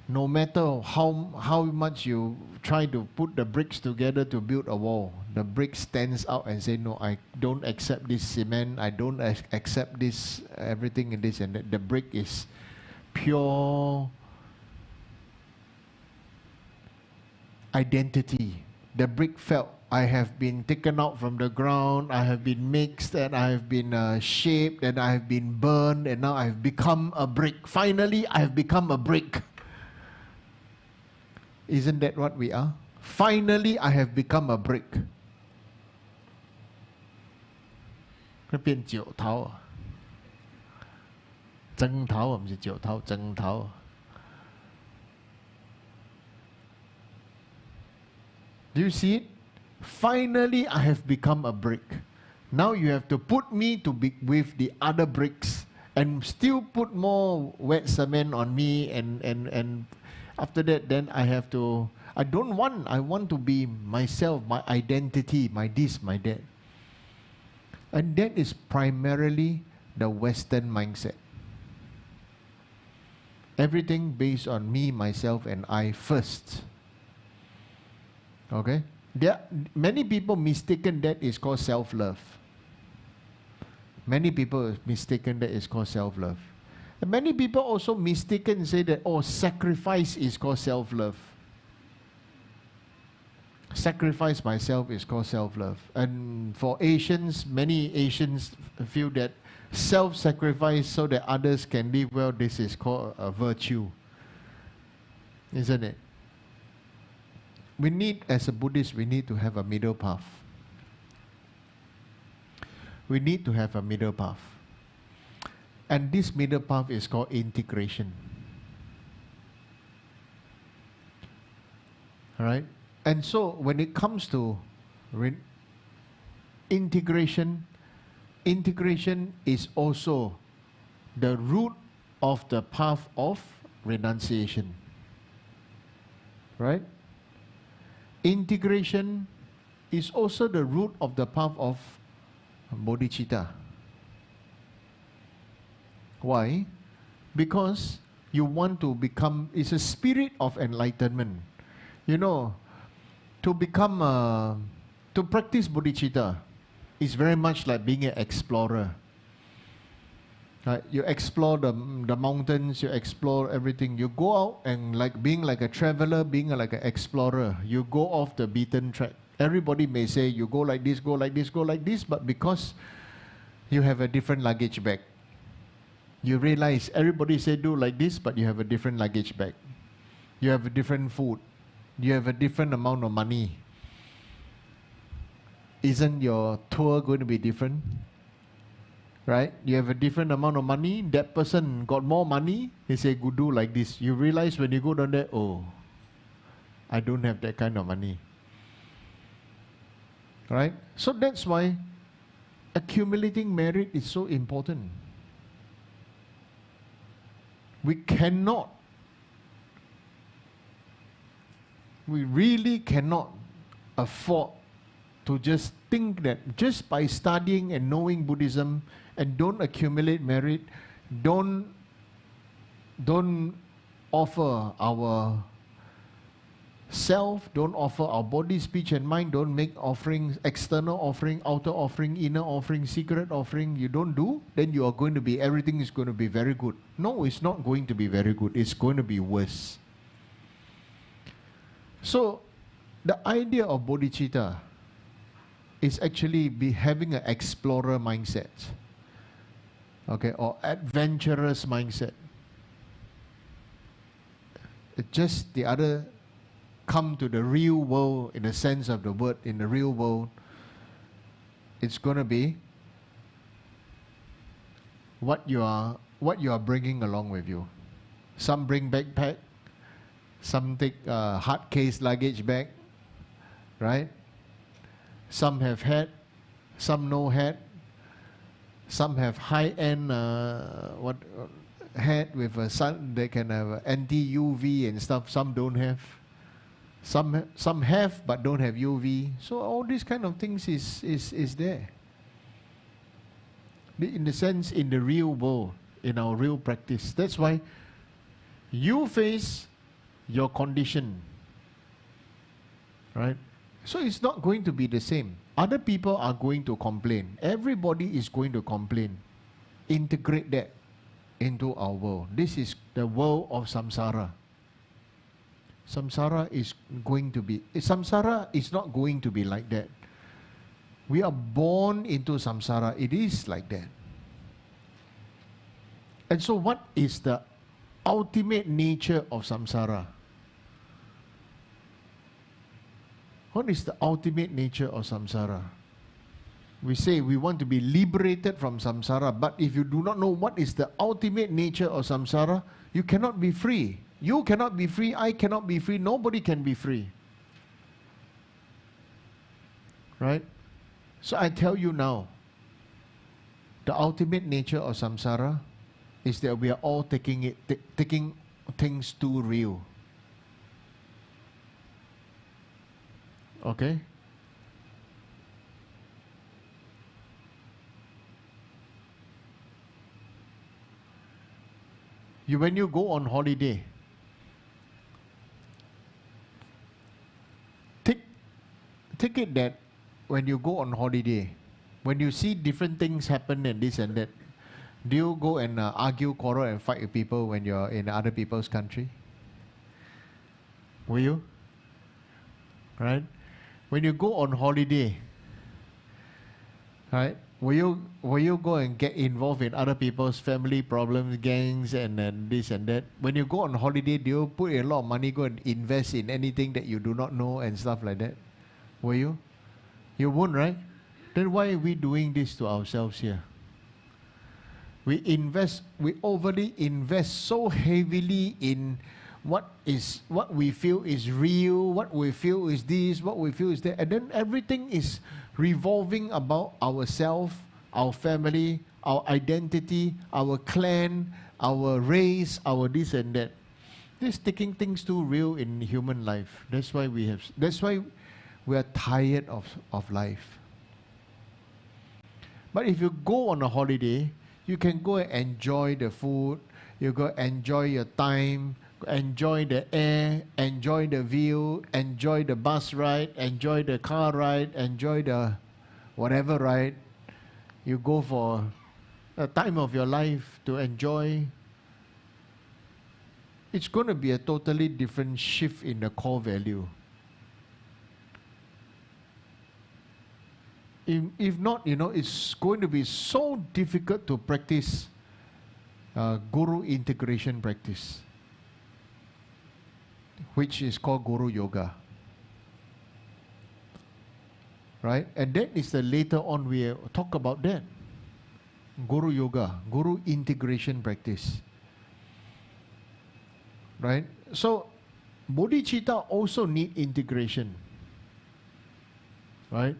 No matter how much you try to put the bricks together to build a wall, the brick stands out and say, no, I don't accept this cement, I don't accept this, everything in this and that. The brick is pure identity. The brick felt, I have been taken out from the ground, I have been mixed, and I have been shaped, and I have been burned, and now I have become a brick. Finally, I have become a brick. Isn't that what we are? Finally, I have become a brick. 佢變石頭啊，磚頭啊，唔是石頭，磚頭。Do you see it? Finally, I have become a brick. Now you have to put me to be with the other bricks and still put more wet cement on me, and after that, then I have to, I want to be myself, my identity, my this, my that. And that is primarily the Western mindset. Everything based on me, myself, and I first. Okay? Many people mistaken that is called self-love. Many people mistaken that is called self-love. And many people also mistaken say that, oh, sacrifice is called self-love. Sacrifice myself is called self-love. And for Asians, many Asians feel that self-sacrifice so that others can live well, this is called a virtue. Isn't it? We need, as a Buddhist, we need to have a middle path. We need to have a middle path. And this middle path is called integration. Alright? And so when it comes to integration, integration is also the root of the path of renunciation. Right? Integration is also the root of the path of bodhicitta. Why? Because you want to become, it's a spirit of enlightenment. You know, to become, to practice bodhicitta is very much like being an explorer. You explore the mountains, you explore everything. You go out and like being like a traveler, being like an explorer. You go off the beaten track. Everybody may say you go like this, go like this, go like this, but because you have a different luggage bag, you realize everybody say do like this, but you have a different luggage bag. You have a different food. You have a different amount of money. Isn't your tour going to be different? Right? You have a different amount of money. That person got more money. He say, go do like this. You realize when you go down there, oh, I don't have that kind of money. Right? So that's why accumulating merit is so important. We really cannot afford to just think that just by studying and knowing Buddhism and don't accumulate merit, don't offer our self, don't offer our body, speech and mind, don't make offerings, external offering, outer offering, inner offering, secret offering, you don't do, then you are going to be, everything is going to be very good. No, it's not going to be very good. It's going to be worse. So, the idea of bodhicitta is actually having an explorer mindset, okay, or adventurous mindset. It's just the other, come to the real world in the sense of the word, in the real world, it's going to be what you are bringing along with you. Some bring backpack, some take hard case luggage bag, right? Some have hat, some no hat, some have high-end hat with a sun, they can have anti-UV and stuff, some don't have. Some have but don't have UV. So all these kind of things is there. In the sense, in the real world, in our real practice. That's why you face your condition, right? So it's not going to be the same. Other people are going to complain. Everybody is going to complain. Integrate that into our world. This is the world of samsara. Samsara is not going to be like that. We are born into samsara. It is like that. And so what is the ultimate nature of samsara? What is the ultimate nature of samsara? We say we want to be liberated from samsara, but if you do not know what is the ultimate nature of samsara, you cannot be free. You cannot be free, I cannot be free, nobody can be free. Right? So I tell you now, the ultimate nature of samsara is that we are all taking things too real. Okay? When you go on holiday, take it that when you go on holiday, when you see different things happen and this and that, do you go and argue, quarrel and fight with people when you're in other people's country? Will you? Right? when you go on holiday, right? Will you go and get involved in other people's family problems, gangs, and then this and that? When you go on holiday, do you put a lot of money, go and invest in anything that you do not know and stuff like that? Will you? You won't, right? Then why are we doing this to ourselves here? We overly invest so heavily in what we feel is real, what we feel is this, what we feel is that, and then everything is revolving about ourselves, our family, our identity, our clan, our race, our this and that. This taking things too real in human life. That's why we are tired of life. But if you go on a holiday, you can go and enjoy the food, you go enjoy your time, enjoy the air, enjoy the view, enjoy the bus ride, enjoy the car ride, enjoy the whatever ride. You go for a time of your life to enjoy. It's going to be a totally different shift in the core value. If not, it's going to be so difficult to practice Guru integration practice, which is called Guru Yoga. Right? And that is the later on we talk about that. Guru Yoga, Guru integration practice. Right? So, bodhicitta also need integration. Right?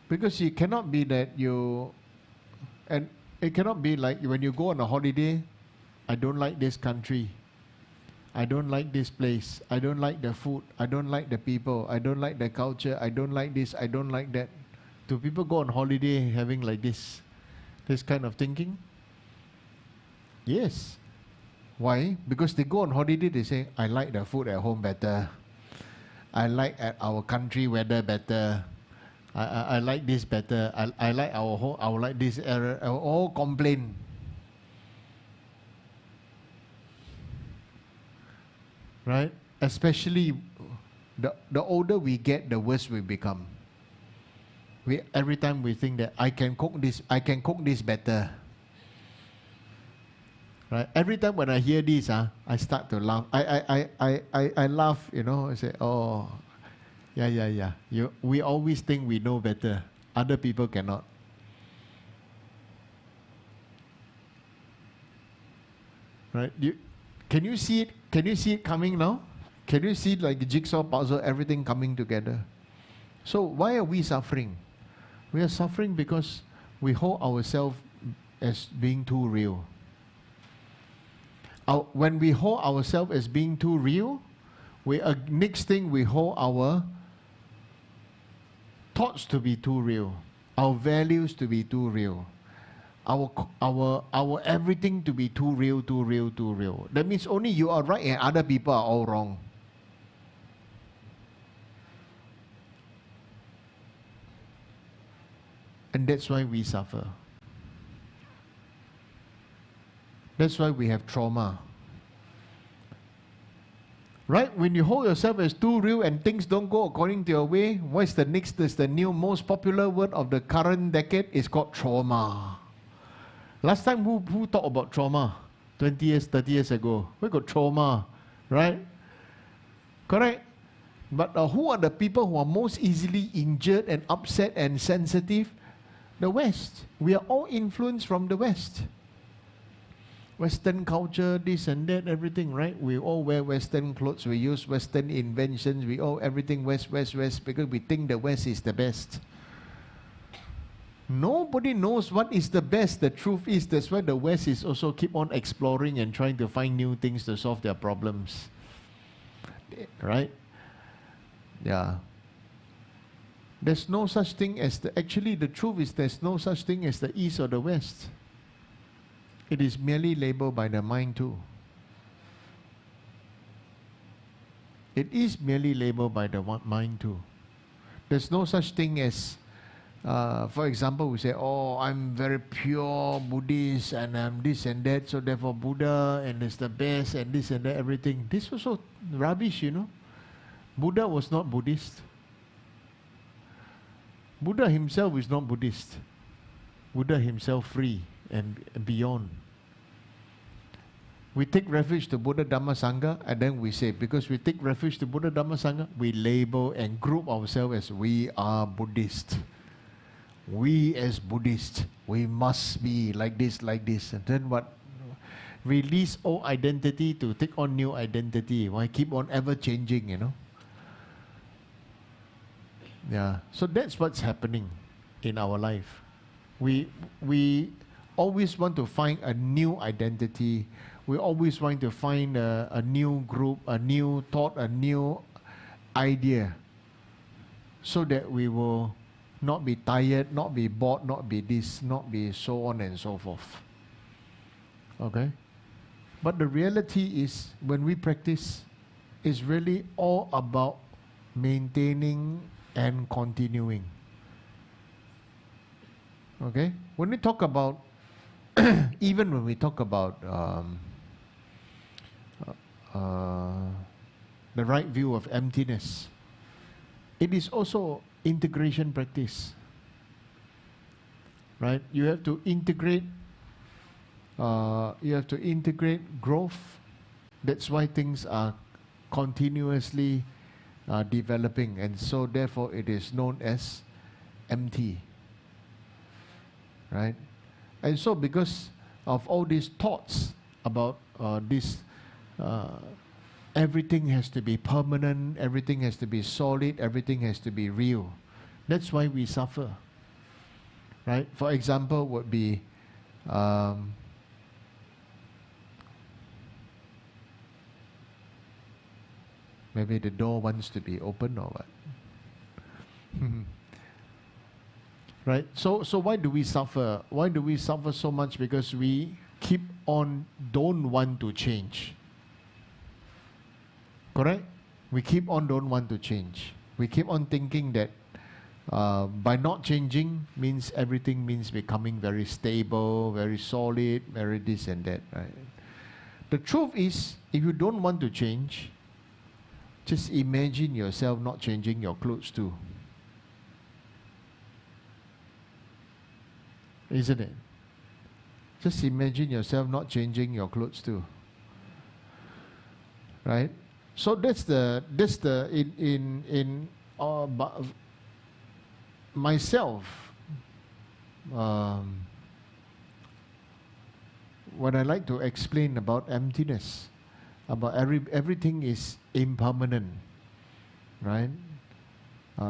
Because it cannot be that and it cannot be like when you go on a holiday, I don't like this country, I don't like this place, I don't like the food, I don't like the people, I don't like the culture, I don't like this, I don't like that. Do people go on holiday having like this kind of thinking? Yes. Why? Because they go on holiday, they say, I like the food at home better, I like at our country weather better, I like this better, I like our home, I like this area. All complain. Right? Especially the older we get, the worse we become. Every time we think that I can cook this better. Right? Every time when I hear this, I start to laugh. I laugh, I say, oh, yeah. We always think we know better. Other people cannot. Right? Can you see it? Can you see it coming now? Can you see like the jigsaw puzzle, everything coming together? So why are we suffering? We are suffering because we hold ourselves as being too real. When we hold ourselves as being too real, next thing we hold our thoughts to be too real, our values to be too real, our everything to be too real. That means only you are right and other people are all wrong. And that's why we suffer. That's why we have trauma. Right? When you hold yourself as too real and things don't go according to your way, what's the next? Is the new most popular word of the current decade is called trauma. Last time who talked about trauma? 20 years, 30 years ago. We got trauma, right? Correct? But who are the people who are most easily injured and upset and sensitive? The West. We are all influenced from the West. Western culture, this and that, everything, right? We all wear Western clothes, we use Western inventions, we all everything West, because we think the West is the best. Nobody knows what is the best. The truth is, that's why the West is also keep on exploring and trying to find new things to solve their problems. Right? Yeah. There's no such thing as actually the truth is there's no such thing as the East or the West. It is merely labeled by the mind too. It is merely labeled by the mind too. There's no such thing as For example, we say, oh, I'm very pure Buddhist and I'm this and that, so therefore Buddha and it's the best and this and that, everything. This was so rubbish, you know. Buddha was not Buddhist. Buddha himself is not Buddhist. Buddha himself free and beyond. We take refuge to Buddha, Dhamma, Sangha, and then we say, because we take refuge to Buddha, Dhamma, Sangha, we label and group ourselves as we are Buddhist. We as Buddhists, we must be like this, and then what? Release old identity to take on new identity. Why keep on ever changing, you know? Yeah, so that's what's happening in our life. We always want to find a new identity. We always want to find a new group, a new thought, a new idea, so that we will not be tired, not be bored, not be this, not be so on and so forth. Okay? But the reality is, when we practice, it's really all about maintaining and continuing. Okay? When we talk about, even when we talk about the right view of emptiness, it is also integration practice. Right? You have to integrate growth. That's why things are continuously developing, and so therefore it is known as empty. Right? And so because of all these thoughts about this, everything has to be permanent, everything has to be solid, everything has to be real. That's why we suffer. Right? For example, would be maybe the door wants to be open or what? Right? So why do we suffer? Why do we suffer so much? Because we keep on don't want to change. Correct? We keep on don't want to change. We keep on thinking that by not changing means everything means becoming very stable, very solid, very this and that. Right? The truth is, if you don't want to change, just imagine yourself not changing your clothes too. Isn't it? Just imagine yourself not changing your clothes too. Right? So that's the myself, when I like to explain about emptiness, about everything is impermanent, right?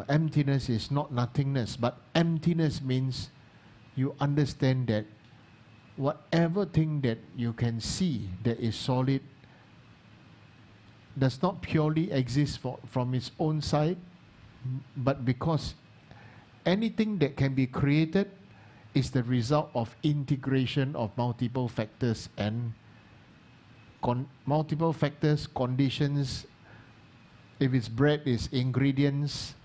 Emptiness is not nothingness, but emptiness means you understand that whatever thing that you can see that is solid does not purely exist from its own side, but because anything that can be created is the result of integration of multiple factors and multiple factors, conditions. If it's bread, it's ingredients.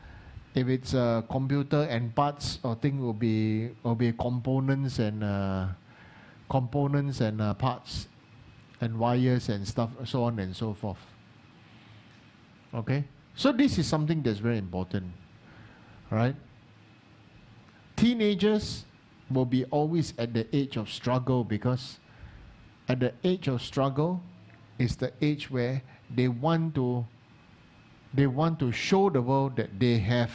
If it's a computer and parts or thing, will be components and parts and wires and stuff, so on and so forth. Okay, so this is something that's very important, right? Teenagers will be always at the age of struggle, because at the age of struggle is the age where they want to show the world that they have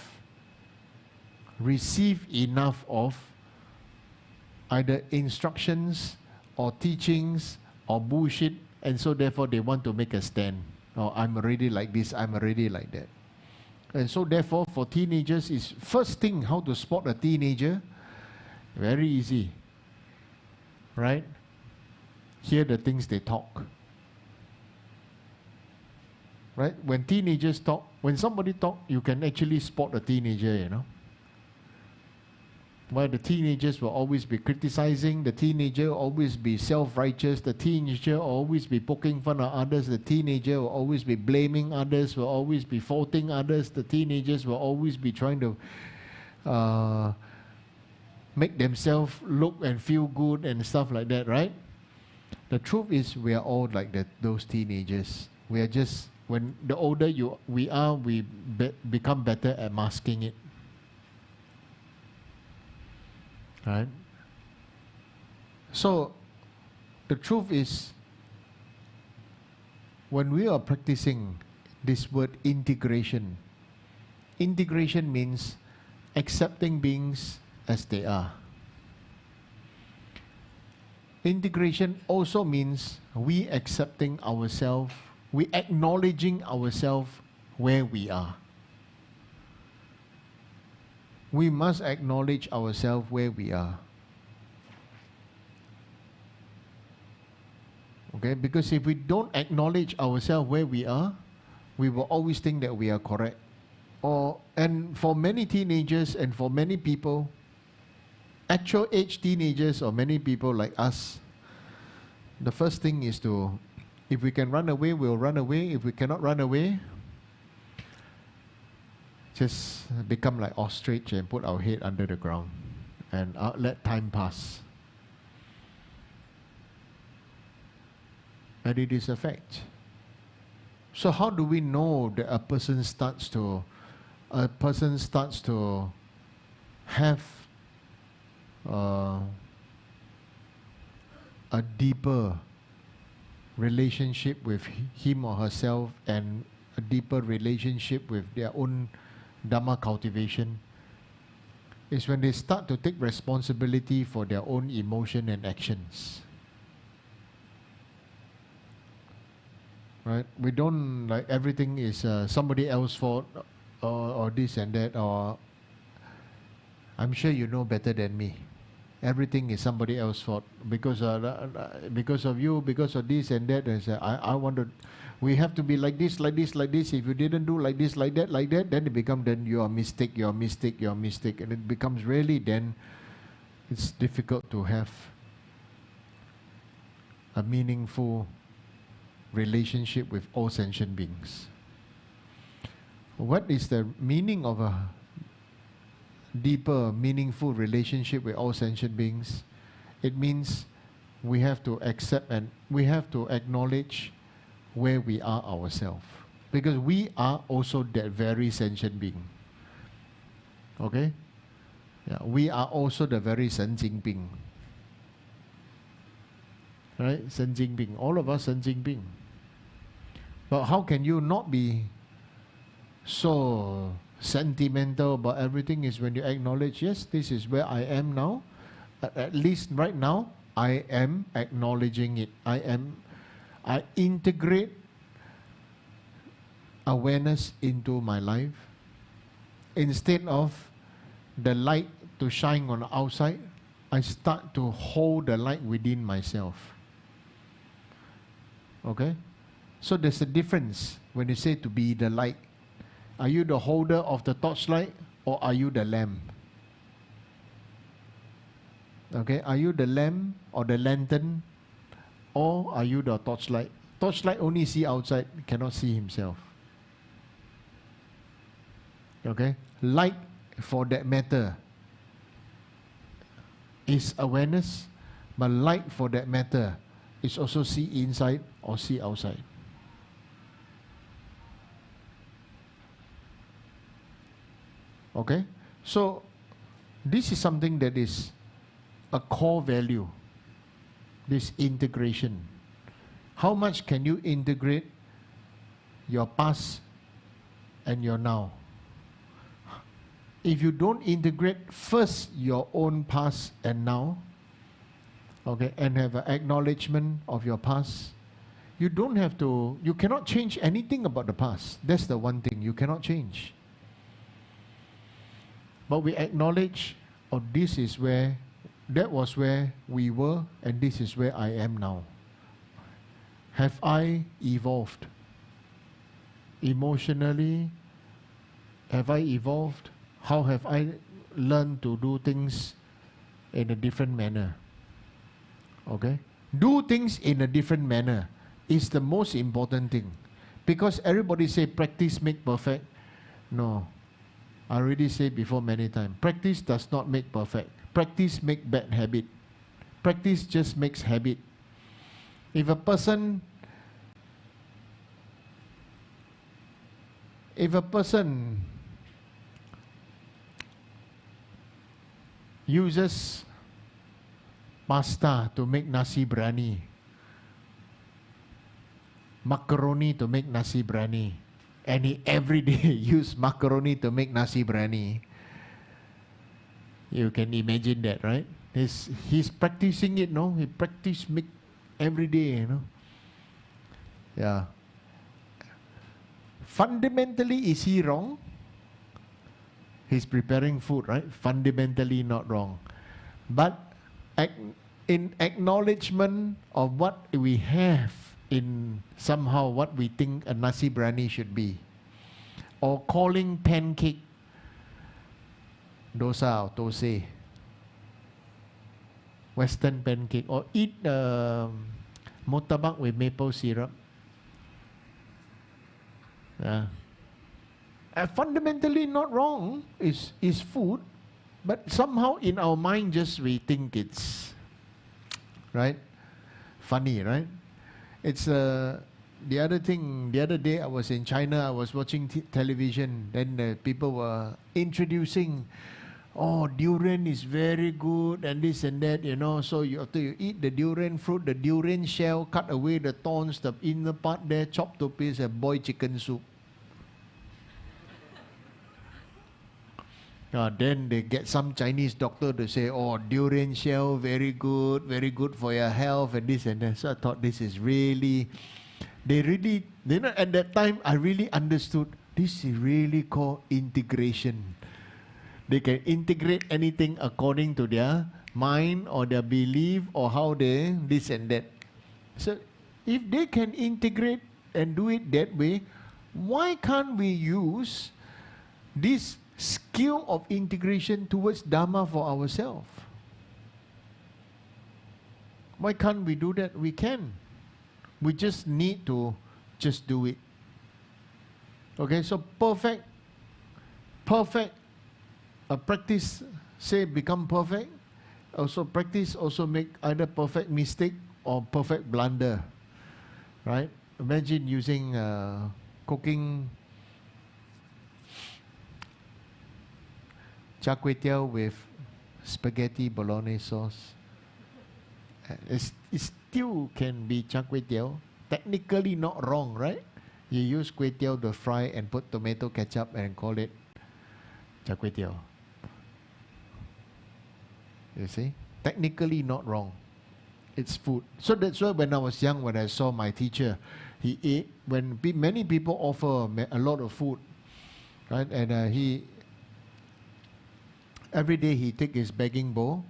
received enough of either instructions or teachings or bullshit, and so therefore they want to make a stand. Oh, I'm already like this, I'm already like that. And so therefore for teenagers, is first thing how to spot a teenager. Very easy, right? Hear the things they talk. Right? When teenagers talk, when somebody talk, you can actually spot a teenager, you know. Well, the teenagers will always be criticizing, the teenager will always be self-righteous, the teenager will always be poking fun at others, the teenager will always be blaming others, will always be faulting others, the teenagers will always be trying to make themselves look and feel good and stuff like that, right? The truth is we are all like that, those teenagers. We are just, when the older we are, we become better at masking it. Right? So, the truth is, when we are practicing this word integration, integration means accepting beings as they are. Integration also means we accepting ourselves, we acknowledging ourselves where we are. We must acknowledge ourselves where we are. Okay, because if we don't acknowledge ourselves where we are, we will always think that we are correct. And for many teenagers and for many people, actual age teenagers or many people like us, the first thing is to, if we can run away, we'll run away. If we cannot run away, just become like ostrich and put our head under the ground and let time pass. And it is a fact. So how do we know that a person starts to have a deeper relationship with him or herself and a deeper relationship with their own Dharma cultivation? Is when they start to take responsibility for their own emotion and actions. Right? We don't like everything is somebody else's fault or this and that, or I'm sure you know better than me. Everything is somebody else's fault because of you, because of this and that. And I want to. We have to be like this, like this, like this. If you didn't do like this, like that, then it becomes then you are mistake, you are mistake, you are mistake, and it becomes really then it's difficult to have a meaningful relationship with all sentient beings. What is the meaning of a deeper, meaningful relationship with all sentient beings? It means we have to accept and we have to acknowledge where we are ourselves. Because we are also that very sentient being. Okay? Yeah, we are also the very Shen being. Right? Shen being. All of us Shen being. But how can you not be so sentimental about everything? Is when you acknowledge, yes, this is where I am now. At least right now, I am acknowledging it. I integrate awareness into my life. Instead of the light to shine on the outside, I start to hold the light within myself. Okay? So there's a difference when you say to be the light. Are you the holder of the torchlight or are you the lamp? Okay, are you the lamp or the lantern or are you the torchlight? Torchlight only see outside, cannot see himself. Okay, light for that matter is awareness, but light for that matter is also see inside or see outside. Okay, so this is something that is a core value, this integration. How much can you integrate your past and your now? If you don't integrate first your own past and now, okay, and have an acknowledgement of your past, you cannot change anything about the past. That's the one thing you cannot change. But we acknowledge, oh, that was where we were, and this is where I am now. Have I evolved? Emotionally, have I evolved? How have I learned to do things in a different manner? Okay? Do things in a different manner is the most important thing. Because everybody say practice make perfect. No. I already said before many times, practice does not make perfect. practice make bad habit. Practice just makes habit. If a person uses pasta to make nasi biryani, macaroni to make nasi biryani, and he every day use macaroni to make nasi biryani, you can imagine that, right? He's practicing it, no? He practice make every day, you know. Yeah. Fundamentally, is he wrong? He's preparing food, right? Fundamentally not wrong. But in acknowledgement of what we have in somehow what we think a nasi biryani should be, or calling pancake dosa or tose, Western pancake, or eat murtabak with maple syrup. Fundamentally not wrong, is food, but somehow in our mind just we think it's right, funny, right? It's the other day I was in China, I was watching television, then people were introducing, oh, durian is very good and this and that, you know, so after you eat the durian fruit, the durian shell, cut away the thorns, the inner part there, chop to pieces and boil chicken soup. Then they get some Chinese doctor to say, oh, durian shell, very good for your health and this and that. So I thought this is really, at that time I really understood, this is really called integration. They can integrate anything according to their mind or their belief or how they this and that. So if they can integrate and do it that way, why can't we use this skill of integration towards Dharma for ourselves? Why can't we do that? We can. We just need to just do it. Okay, so perfect practice, say become perfect. Also practice also make either perfect mistake or perfect blunder. Right? Imagine using cooking char kway teow with spaghetti bolognese sauce. It still can be char kway teow. Technically not wrong, right? You use kway teow to fry and put tomato ketchup and call it char kway teow. You see? Technically not wrong. It's food. So that's why when I was young, when I saw my teacher, he ate, when many people offer a lot of food, right? And every day he take his begging bowl,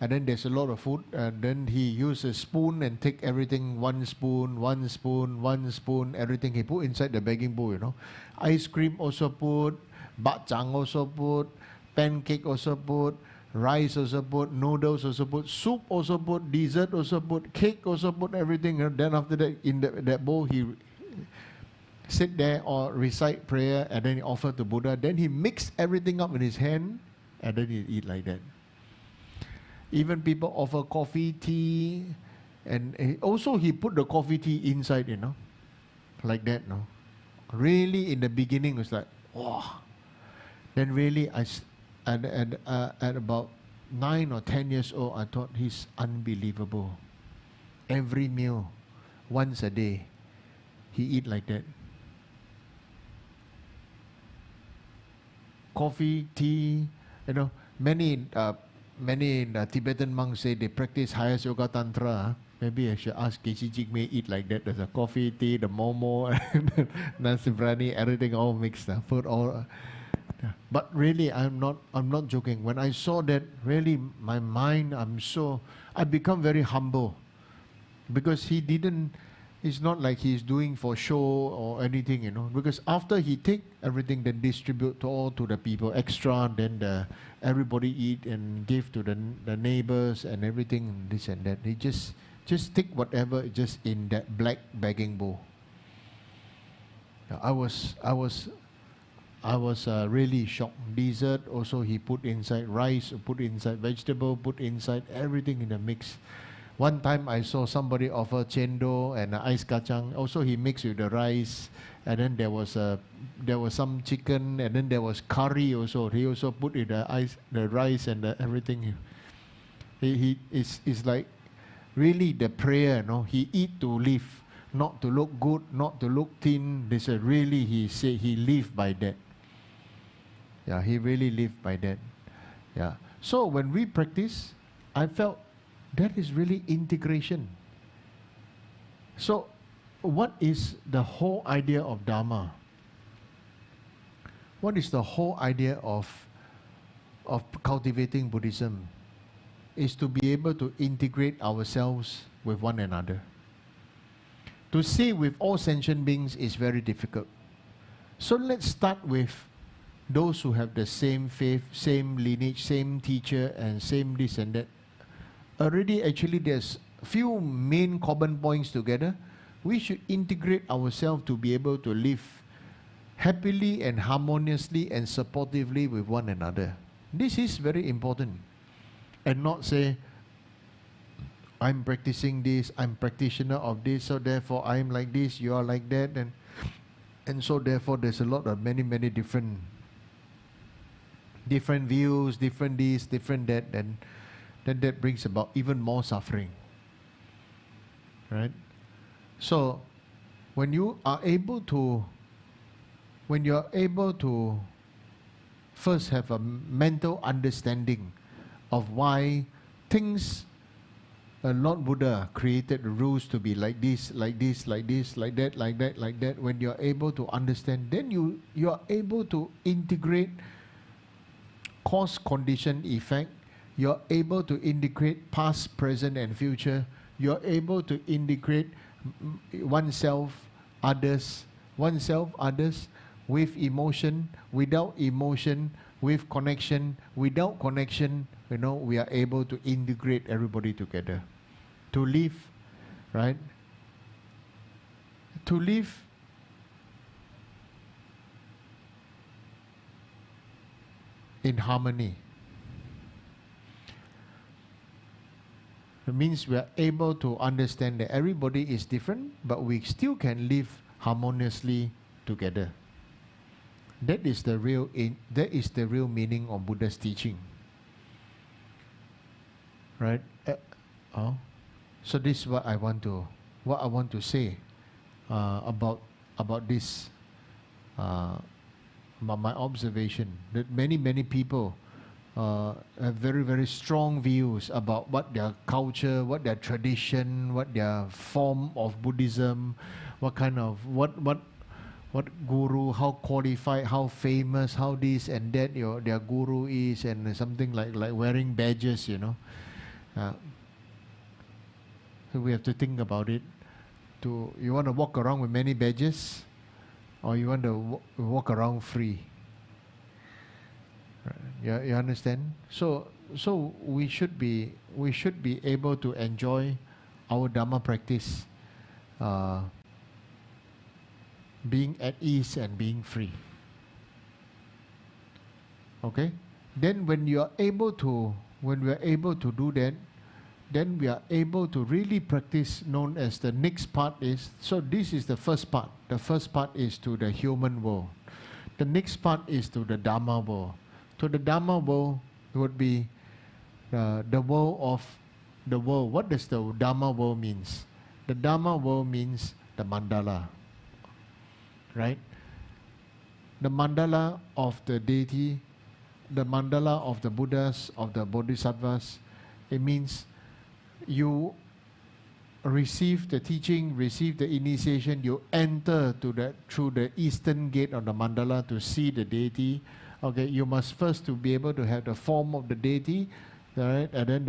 and then there's a lot of food, and then he use a spoon and take everything, one spoon, everything he put inside the begging bowl, you know. Ice cream also put, bak chang also put, pancake also put, rice also put, noodles also put, soup also put, dessert also put, cake also put, everything. And then after that, in that bowl, he sit there or recite prayer, and then he offer to Buddha. Then he mix everything up in his hand, and then he eat like that. Even people offer coffee, tea, and also he put the coffee tea inside, you know, like that, no. Really, in the beginning, it was like, wow. Then really, at about 9 or 10 years old, I thought he's unbelievable. Every meal, once a day, he eat like that. Coffee, tea, you know, many Tibetan monks say they practice highest yoga tantra. Maybe I should ask Geshe Jigme eat like that. There's a coffee, tea, the momo, nasi biryani, everything all mixed. Food all. But really, I'm not joking. When I saw that, really, my mind, I become very humble, because it's not like he's doing for show or anything, you know. Because after he take everything, then distribute to the people extra, then everybody eat and give to the neighbors and everything, this and that. He just take whatever just in that black begging bowl. I was I was really shocked. Dessert also he put inside rice, put inside vegetable, put inside everything in the mix. One time I saw somebody offer chendol and ice kacang. Also he mixed with the rice, and then there was some chicken, and then there was curry also. He also put in the rice and everything. He is like really the prayer. No, he eat to live, not to look good, not to look thin. This really he say he lived by that. Yeah, he really lived by that. Yeah. So when we practice, I felt that is really integration. So what is the whole idea of Dharma? What is the whole idea of cultivating Buddhism? Is to be able to integrate ourselves with one another. To say with all sentient beings is very difficult. So let's start with those who have the same faith, same lineage, same teacher, and same this and that. Already actually there's few main common points together. We should integrate ourselves to be able to live happily and harmoniously and supportively with one another. This is very important. And not say, I'm practicing this, I'm practitioner of this, so therefore I'm like this, you are like that, and so therefore there's a lot of many different views, different this, different that, and then that brings about even more suffering. Right? So when you are able to first have a mental understanding of why things Lord Buddha created the rules to be like this, like this, like this, like that, like that, like that. When you are able to understand, then you are able to integrate cause, condition, effect. You are able to integrate past, present, and future. You are able to integrate oneself, others, with emotion, without emotion, with connection, without connection. You know, we are able to integrate everybody together. To live, right? To live in harmony. It means we are able to understand that everybody is different, but we still can live harmoniously together. That is the real meaning of Buddha's teaching. Right? So this is what I want to say about this. My observation that many people have very strong views about what their culture, what their tradition, what their form of Buddhism, what guru, how qualified, how famous, how this and that their guru is, and something like wearing badges, you know. So we have to think about it. You want to walk around with many badges, or you want to walk around free? You understand? So we should be able to enjoy our Dharma practice, being at ease and being free. Okay? Then when we are able to do that, then we are able to really practice known as the next part is, so this is the first part. The first part is to the human world. The next part is to the Dharma world. To the Dharma world would be the world of the world. What does the Dharma world means? The Dharma world means the mandala. Right? The mandala of the deity, the mandala of the Buddhas, of the Bodhisattvas, it means you receive the teaching, receive the initiation, you enter through the eastern gate of the mandala to see the deity. Okay, you must first to be able to have the form of the deity, right? And then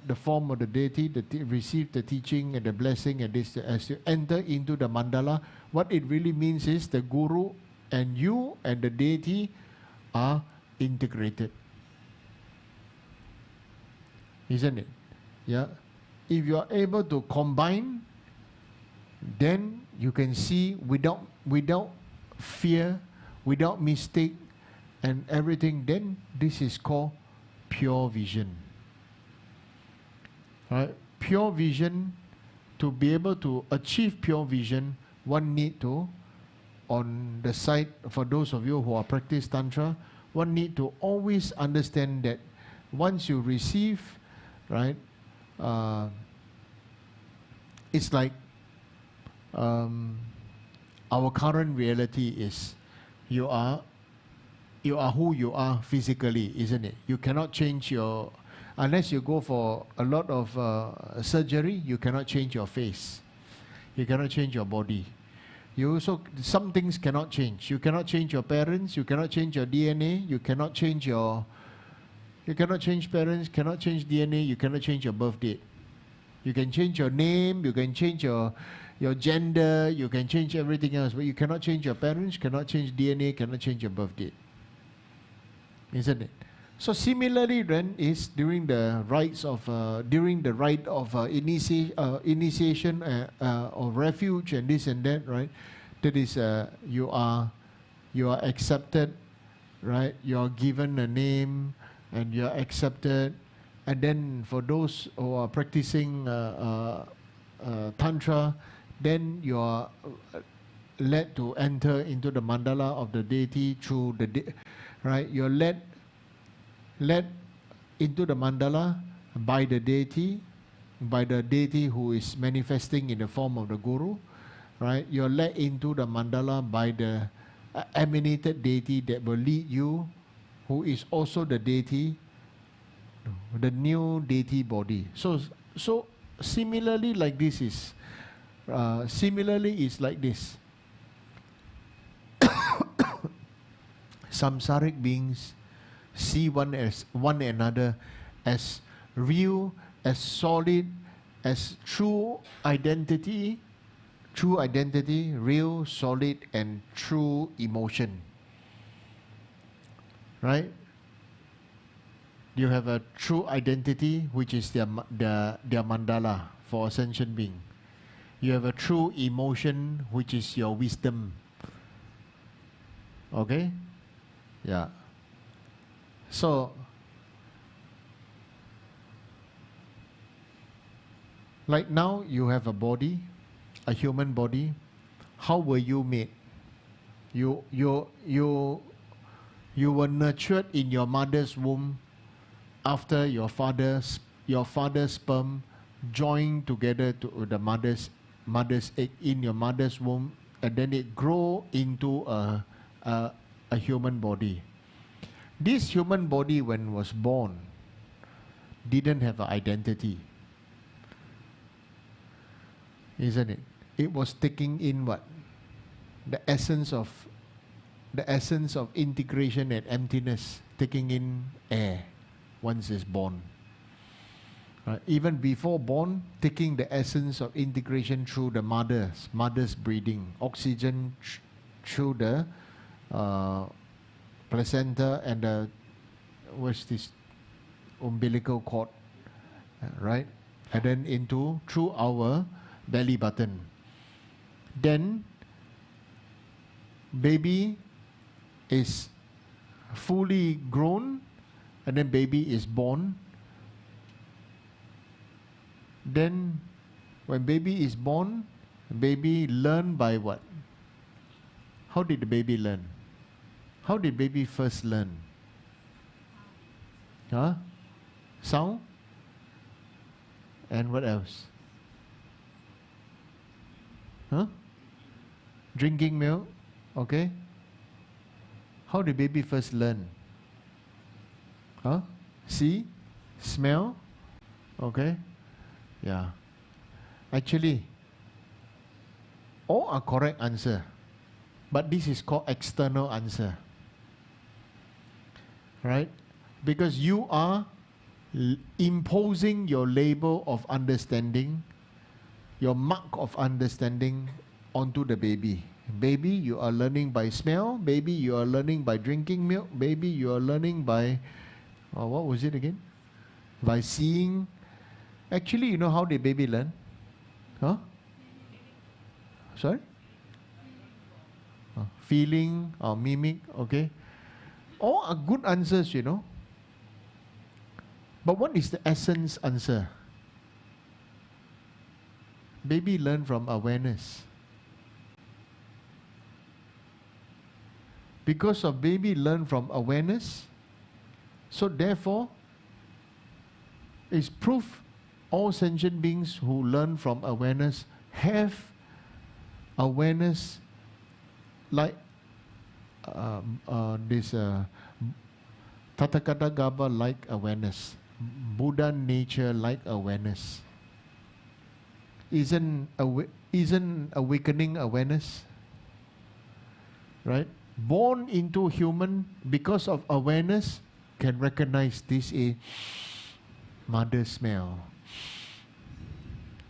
the form of the deity, receive the teaching and the blessing, and this as you enter into the mandala. What it really means is the guru and you and the deity are integrated, isn't it? Yeah. If you are able to combine, then you can see without fear, without mistake, and everything, then this is called pure vision. Right? Pure vision, to be able to achieve pure vision, one need to, on the side, for those of you who are practice Tantra, one need to always understand that once you receive, right, it's like our current reality is you are who you are physically, isn't it? You cannot change your, unless you go for a lot of surgery, you cannot change your face. You cannot change your body. You also, some things cannot change. You cannot change your parents, you cannot change your DNA, you cannot change parents, cannot change DNA, you cannot change your birth date. You can change your name, you can change your gender, you can change everything else, but you cannot change your parents, cannot change DNA, cannot change your birth date. Isn't it? So similarly then is during the rite of initiation or refuge and this and that, right? That is you are accepted, right? You are given a name and you are accepted. And then for those who are practicing Tantra, then you are led to enter into the mandala of the deity through the right? You're led into the mandala by the deity who is manifesting in the form of the guru, right? You're led into the mandala by the emanated deity that will lead you, who is also the deity, the new deity body. So similarly, like this is like this. Samsaric beings see one another as real, as solid, as true identity, real, solid, and true emotion. Right? You have a true identity, which is their mandala for ascension being. You have a true emotion, which is your wisdom. Okay? Yeah. So, like now you have a body, a human body. How were you made? You were nurtured in your mother's womb after your father's sperm joined together to the mother's egg in your mother's womb, and then it grow into a human body. This human body, when was born, didn't have an identity, isn't it? It was taking in what? The essence of integration and emptiness, taking in air once it's born. Even before born, taking the essence of integration through the mother's breathing, oxygen through the placenta and the umbilical cord, right? And then through our belly button. Then baby is fully grown, and then baby is born. Then when baby is born, baby learn by what? How did the baby learn? How did baby first learn? Sound? And what else? Drinking milk? Okay. How did baby first learn? See? Smell? Okay. Yeah. Actually, all are correct answer. But this is called external answer. Right? Because you are imposing your label of understanding, your mark of understanding onto the baby. Baby, you are learning by smell. Baby, you are learning by drinking milk. Baby, you are learning by, what was it again? By seeing. Actually, you know how did baby learn? Sorry? Feeling or mimic, okay. All are good answers, you know. But what is the essence answer? Baby learn from awareness. Because of baby learn from awareness, so therefore, it's proof all sentient beings who learn from awareness have awareness like this Tathagata Gaba like awareness, Buddha nature like awareness. Isn't awakening awareness? Right? Born into human because of awareness can recognize this is mother smell.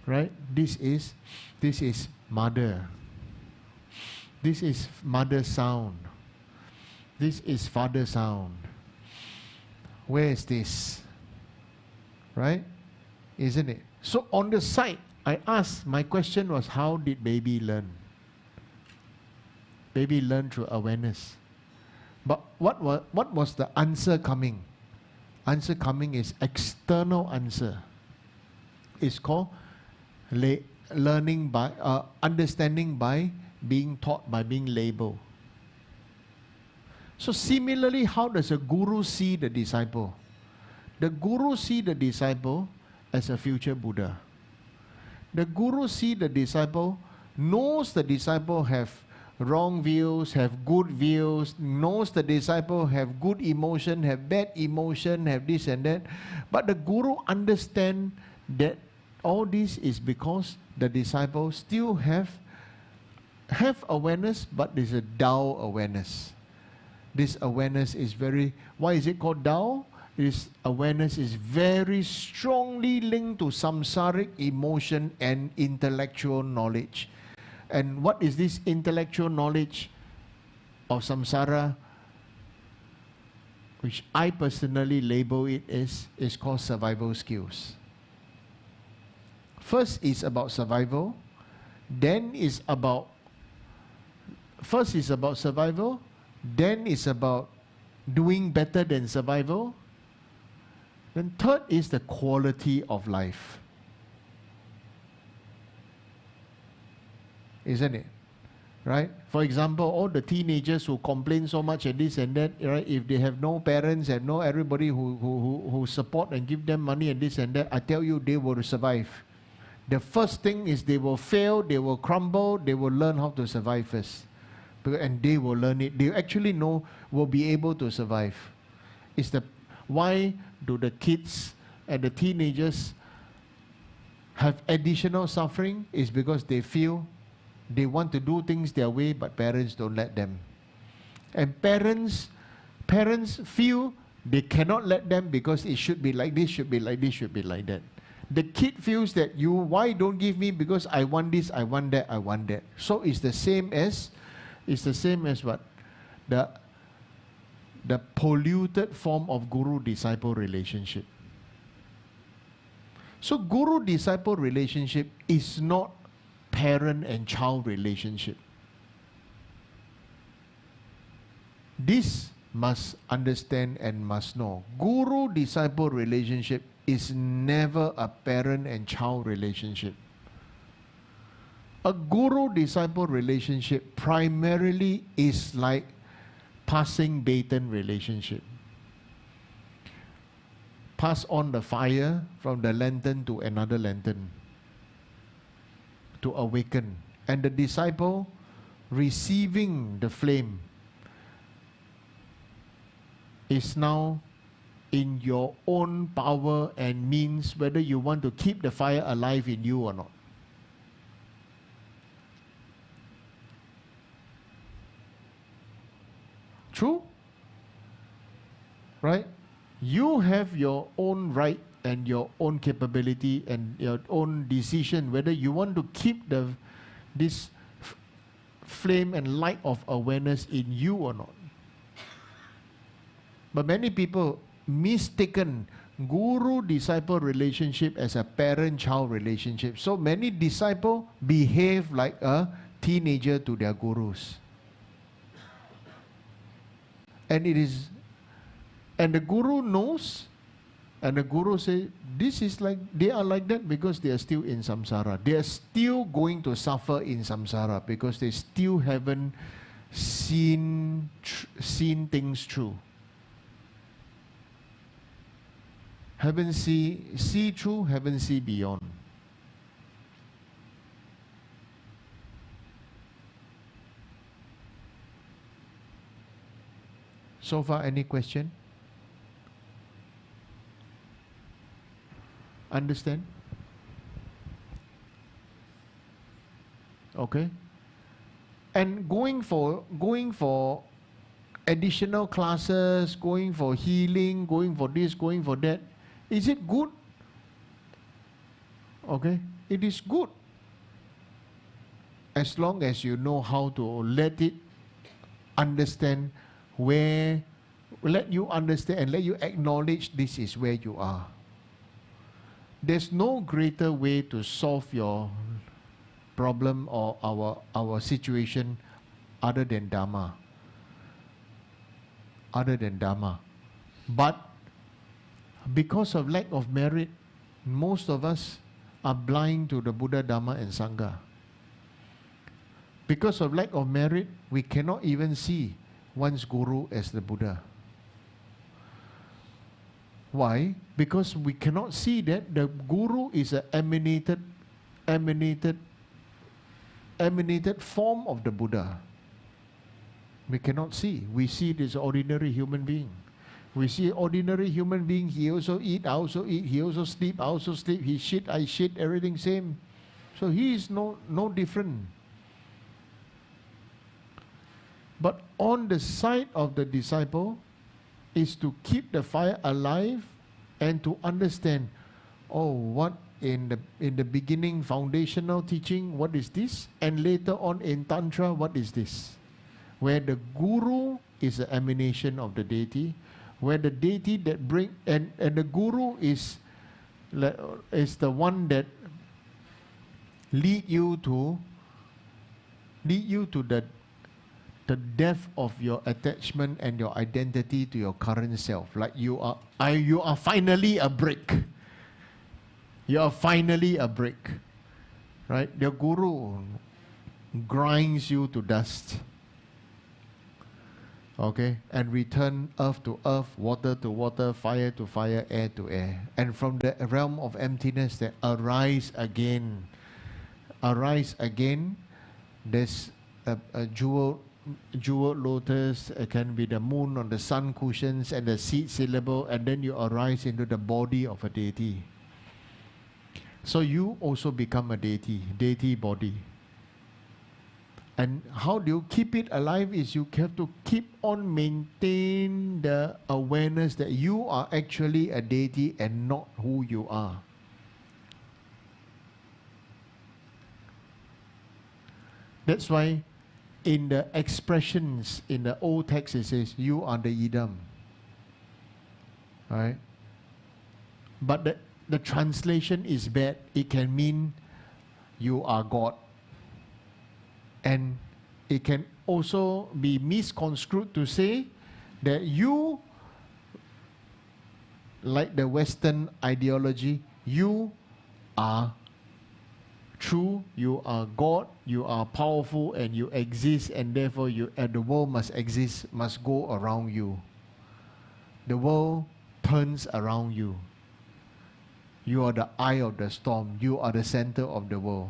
Right? This is mother. This is mother sound. This is father sound. Where is this? Right? Isn't it? So on the side, I asked, my question was, how did baby learn? Baby learn through awareness. But what was the answer coming? Answer coming is external answer. It's called learning by, understanding by being taught, by being labeled. So similarly, how does a guru see the disciple? The guru see the disciple as a future Buddha. The guru see the disciple, knows the disciple have wrong views, have good views, knows the disciple have good emotion, have bad emotion, have this and that. But the guru understand that all this is because the disciple still have awareness, but there's a Tao awareness. This awareness is very, why is it called Tao? This awareness is very strongly linked to samsaric emotion and intellectual knowledge. And what is this intellectual knowledge of samsara, which I personally label it as, is called survival skills. First is about survival, first is about survival, then is about doing better than survival, then third is the quality of life. Isn't it? Right? For example, all the teenagers who complain so much and this and that, right? If they have no parents and no everybody who support and give them money and this and that, I tell you, they will survive. The first thing is they will fail, they will crumble, they will learn how to survive first. And they will learn it. They actually will be able to survive. Why do the kids and the teenagers have additional suffering? Is because they feel they want to do things their way, but parents don't let them. And parents feel they cannot let them because it should be like this, should be like this, should be like that. The kid feels that why don't give me? Because I want this, I want that, I want that. So it's the same as what? The polluted form of guru-disciple relationship. So guru-disciple relationship is not parent and child relationship. This must understand and must know. Guru-disciple relationship is never a parent and child relationship. A guru-disciple relationship primarily is like passing baton relationship. Pass on the fire from the lantern to another lantern to awaken. And the disciple receiving the flame is now in your own power and means whether you want to keep the fire alive in you or not. True? Right? You have your own right and your own capability and your own decision whether you want to keep this flame and light of awareness in you or not. But many people mistaken guru-disciple relationship as a parent-child relationship. So many disciples behave like a teenager to their gurus. And it is And the guru knows, and the guru say, this is like, they are like that because they are still in samsara. They are still going to suffer in samsara because they still haven't seen things through. Haven't see through, haven't see beyond. So far, any question? Understand? Okay. And going for additional classes, going for healing, going for this, going for that, is it good? Okay, it is good. As long as you know how to let it understand where, let you understand and let you acknowledge this is where you are. There's no greater way to solve your problem or our situation other than Dharma. Other than Dharma. But because of lack of merit, most of us are blind to the Buddha, Dharma and Sangha. Because of lack of merit, we cannot even see one's guru as the Buddha. Why? Because we cannot see that the guru is an emanated form of the Buddha. We cannot see. We see this ordinary human being. We see ordinary human being, he also eat, I also eat, he also sleep, I also sleep, he shit, I shit, everything same. So he is no different. But on the side of the disciple is to keep the fire alive and to understand, oh, what in the beginning foundational teaching, what is this? And later on in Tantra, what is this? Where the guru is an emanation of the deity, where the deity that bring, and the guru is the one that lead you to the depth of your attachment and your identity to your current self. Like you are finally a brick. You are finally a brick. Right? Your guru grinds you to dust. Okay? And return earth to earth, water to water, fire to fire, air to air. And from the realm of emptiness that arise again. There's a jewel lotus, it can be the moon on the sun cushions and the seed syllable, and then you arise into the body of a deity. So you also become a deity body. And how do you keep it alive is you have to keep on maintain the awareness that you are actually a deity and not who you are. That's why in the expressions in the old text it says, you are the idam. Right? But the translation is bad. It can mean you are God. And it can also be misconstrued to say that you, like the Western ideology, you are true, you are God, you are powerful, and you exist, and therefore the world must exist, must go around you. The world turns around you. You are the eye of the storm. You are the center of the world.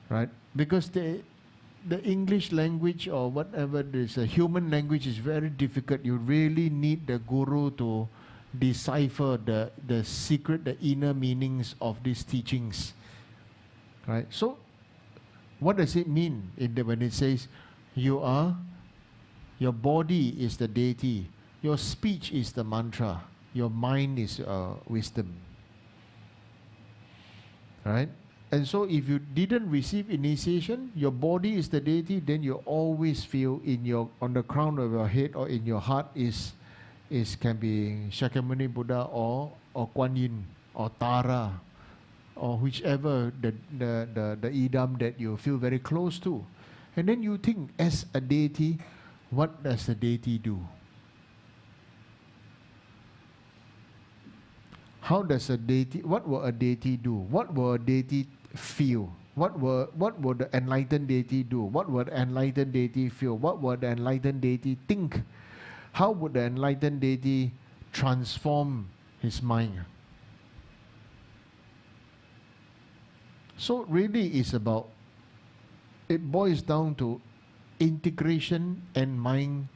Right? Because the English language or whatever this human language is very difficult. You really need the guru to decipher the secret, the inner meanings of these teachings. Right? So, what does it mean when it says your body is the deity, your speech is the mantra, your mind is wisdom. Right? And so if you didn't receive initiation, your body is the deity, then you always feel on the crown of your head or in your heart can be Shakyamuni Buddha or Kuan Yin or Tara or whichever the idam that you feel very close to. And then you think, as a deity, what does the deity do? How does a deity, what will a deity do? What will a deity feel? What will the enlightened deity do? What would the enlightened deity feel? What would the enlightened deity think? How would the enlightened deity transform his mind? So really it's about, it boils down to integration and mind,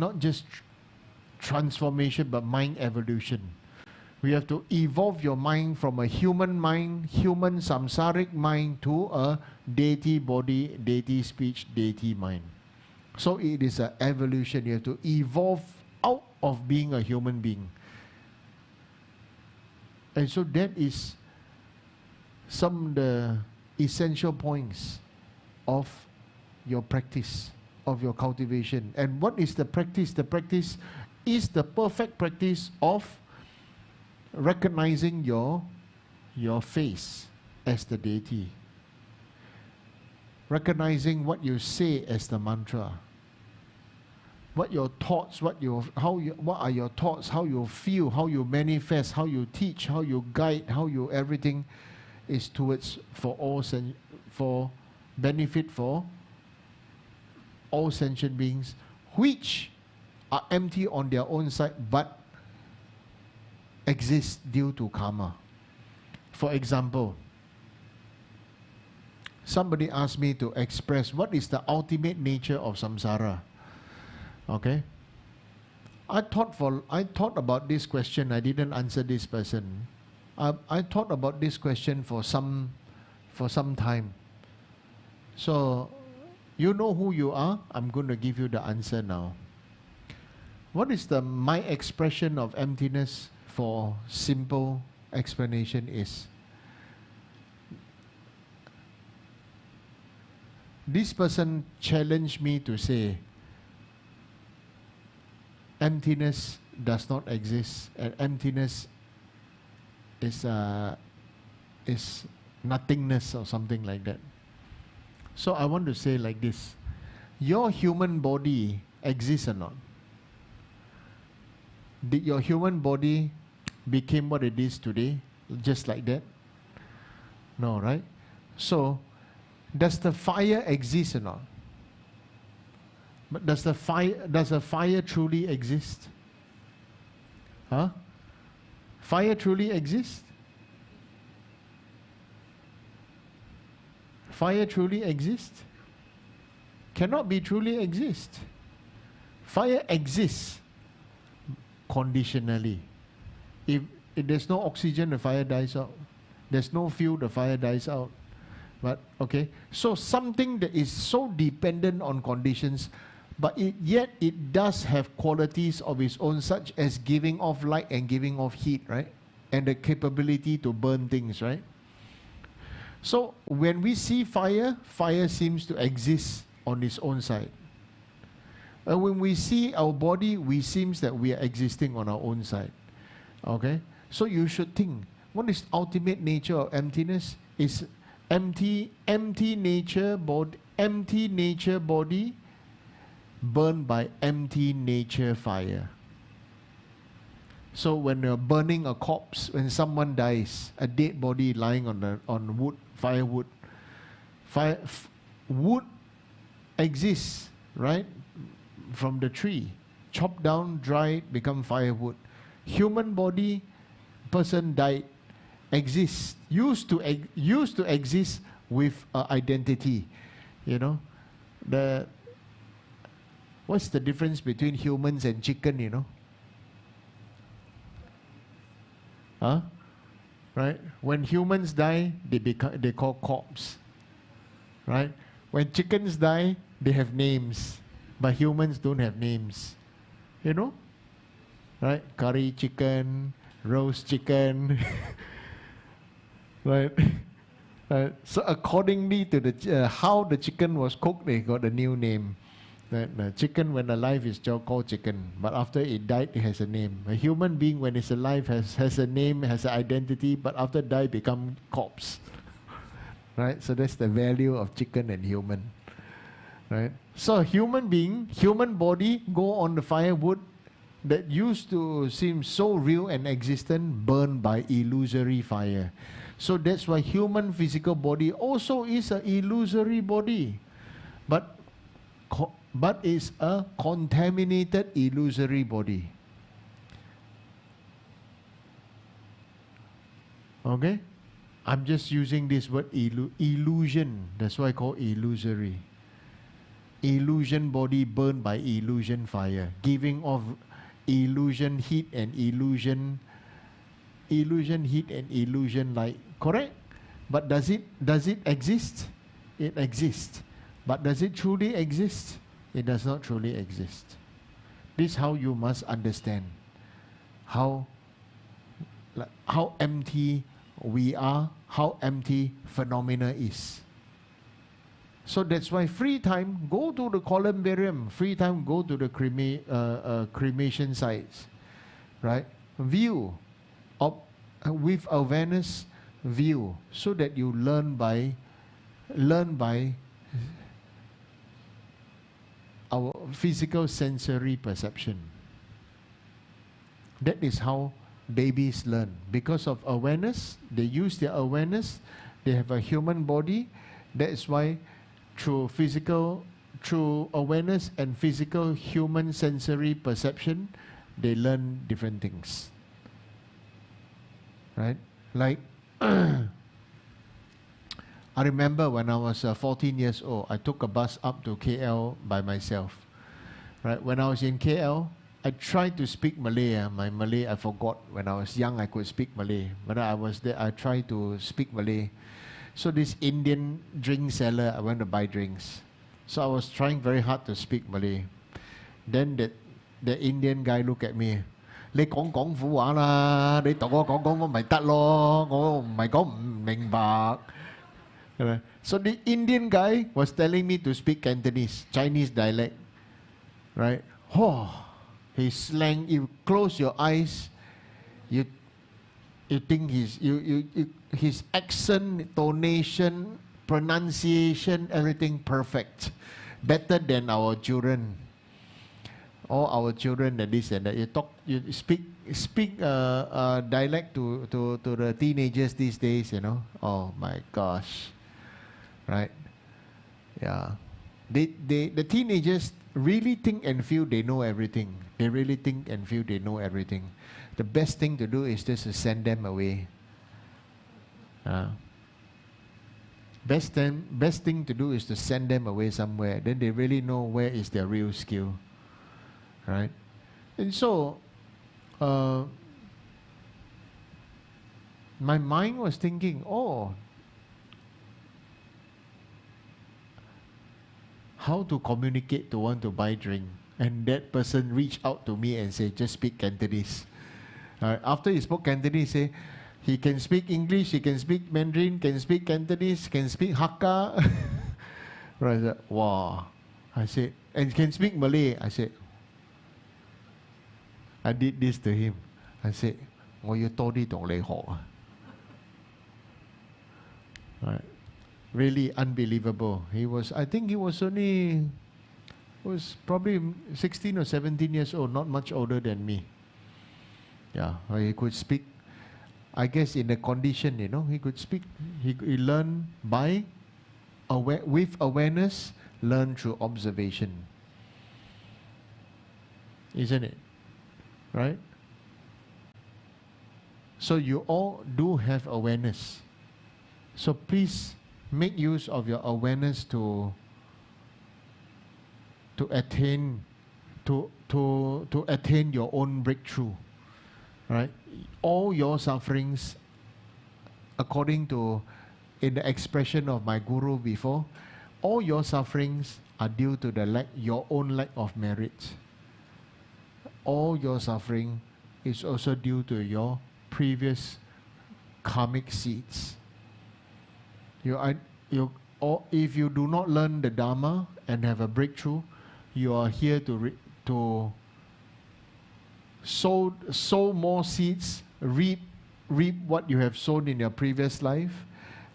not just transformation, but mind evolution. We have to evolve your mind from a human mind, human samsaric mind, to a deity body, deity speech, deity mind. So it is an evolution. You have to evolve out of being a human being. And so that is some of the essential points of your practice, of your cultivation. And what is the practice? The practice is the perfect practice of recognizing your face as the deity, recognizing what you say as the mantra, what your thoughts, what are your thoughts, how you feel, how you manifest, how you teach, how you guide, how you everything is towards for benefit for all sentient beings, which are empty on their own side but exist due to karma. For example, somebody asked me to express what is the ultimate nature of samsara. Okay, I thought about this question. I didn't answer this person. I thought about this question for some time. So, you know who you are? I'm going to give you the answer now. What is my expression of emptiness? For simple explanation is, this person challenged me to say emptiness does not exist, and emptiness is nothingness or something like that. So I want to say like this: your human body exists or not? Did your human body became what it is today just like that? No, right? So does the fire exist or not? But does a fire truly exist? Huh? Fire truly exists? Fire truly exists? Cannot be truly exist. Fire exists conditionally. If there's no oxygen, the fire dies out. There's no fuel, the fire dies out. But okay, so something that is so dependent on conditions, but yet it does have qualities of its own, such as giving off light and giving off heat, right? And the capability to burn things, right? So when we see fire, fire seems to exist on its own side. And when we see our body, we seems that we are existing on our own side. Okay? So you should think, what is ultimate nature of emptiness? Is empty nature body burned by empty nature fire. So when you're burning a corpse, when someone dies, a dead body lying on wood, firewood, wood exists, right? From the tree, chopped down, dried, become firewood. Human body, person died, exists, used to exist with identity. You know, what's the difference between humans and chicken? You know, huh? Right? When humans die, they call corpse. Right? When chickens die, they have names, but humans don't have names. You know? Right? Curry chicken, roast chicken. Right? So accordingly to how the chicken was cooked, they got a new name. The chicken when alive is called chicken, but after it died, it has a name. A human being when it's alive has a name, has an identity, but after die become corpse. Right? So that's the value of chicken and human. Right? So human being, human body go on the firewood that used to seem so real and existent, burned by illusory fire. So that's why human physical body also is an illusory body, but it's a contaminated illusory body. Okay? I'm just using this word illusion. That's why I call illusory. Illusion body burned by illusion fire, giving off illusion heat and illusion heat and illusion light. Correct? But does it exist? It exists. But does it truly exist? It does not truly exist. This is how you must understand how empty we are, how empty phenomena is. So that's why free time, go to the columbarium. Free time, go to the cremation sites, right? View, with awareness, view, so that you learn by our physical sensory perception. That is how babies learn. Because of awareness, they use their awareness, they have a human body. That is why through awareness and physical human sensory perception, they learn different things. Right? Like, I remember when I was 14 years old, I took a bus up to KL by myself. Right? When I was in KL, I tried to speak Malay. My Malay, I forgot. When I was young, I could speak Malay. When I was there, I tried to speak Malay. So this Indian drink seller, I went to buy drinks. So I was trying very hard to speak Malay. Then the Indian guy looked at me. 你講廣府話啦，你同我講廣府咪得咯，我唔係講唔明白。So the Indian guy was telling me to speak Cantonese, Chinese dialect, right? Oh, his slang. You close your eyes, you think his accent, tonation, pronunciation, everything perfect, better than our children. All our children, that this and that. You speak dialect to the teenagers these days, you know. Oh my gosh, right? Yeah, the teenagers really think and feel they know everything. They really think and feel they know everything. The best thing to do is just to send them away. Best thing to do is to send them away somewhere. Then they really know where is their real skill. Right? And so, my mind was thinking, oh, how to communicate to want to buy drink. And that person reached out to me and said, just speak Cantonese. After he spoke Cantonese, he said, he can speak English, he can speak Mandarin, can speak Cantonese, can speak Hakka. Right? I said, wow. I said, and can speak Malay. I said, I did this to him. I said, 我要多啲同你學啊. Right. Really unbelievable. I think he was probably 16 or 17 years old, not much older than me. Yeah, he could speak. I guess in the condition, you know, he could speak. He learned with awareness, learn through observation. Isn't it? Right? So you all do have awareness. So please make use of your awareness to attain your own breakthrough. Right? All your sufferings, according to in the expression of my guru before, all your sufferings are due to your own lack of merit. All your suffering is also due to your previous karmic seeds. If you do not learn the Dharma and have a breakthrough, you are here to sow more seeds, reap what you have sown in your previous life,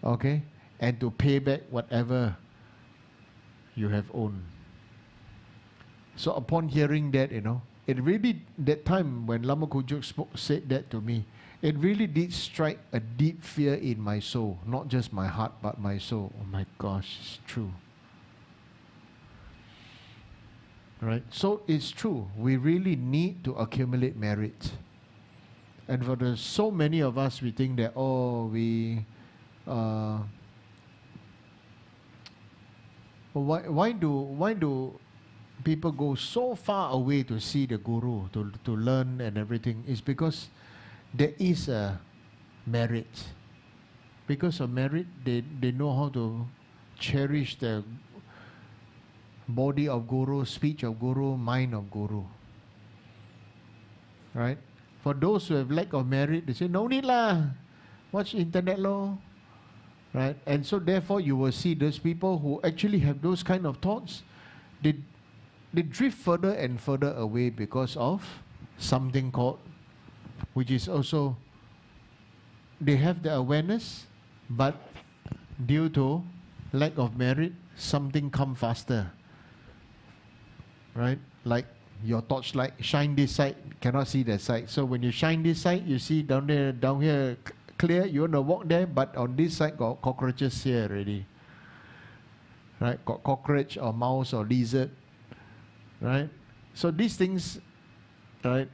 okay, and to pay back whatever you have owned. So upon hearing that, it really, that time when Lama Kujuk said that to me, it really did strike a deep fear in my soul, not just my heart, but my soul. Oh my gosh, it's true. Right? So it's true. We really need to accumulate merit. And for so many of us, we think that, why do people go so far away to see the guru, to learn and everything? It's because there is a merit. Because of merit, they know how to cherish the body of guru, speech of guru, mind of guru. Right? For those who have lack of merit, they say, no need lah, watch internet law. Right? And so therefore you will see those people who actually have those kind of thoughts, they drift further and further away because of something called, which is also, they have the awareness, but due to lack of merit, something come faster. Right? Like your torchlight, shine this side, cannot see that side. So when you shine this side, you see down here clear, you want to walk there, but on this side got cockroaches here already. Right? Got cockroach or mouse or lizard. Right? So these things, right,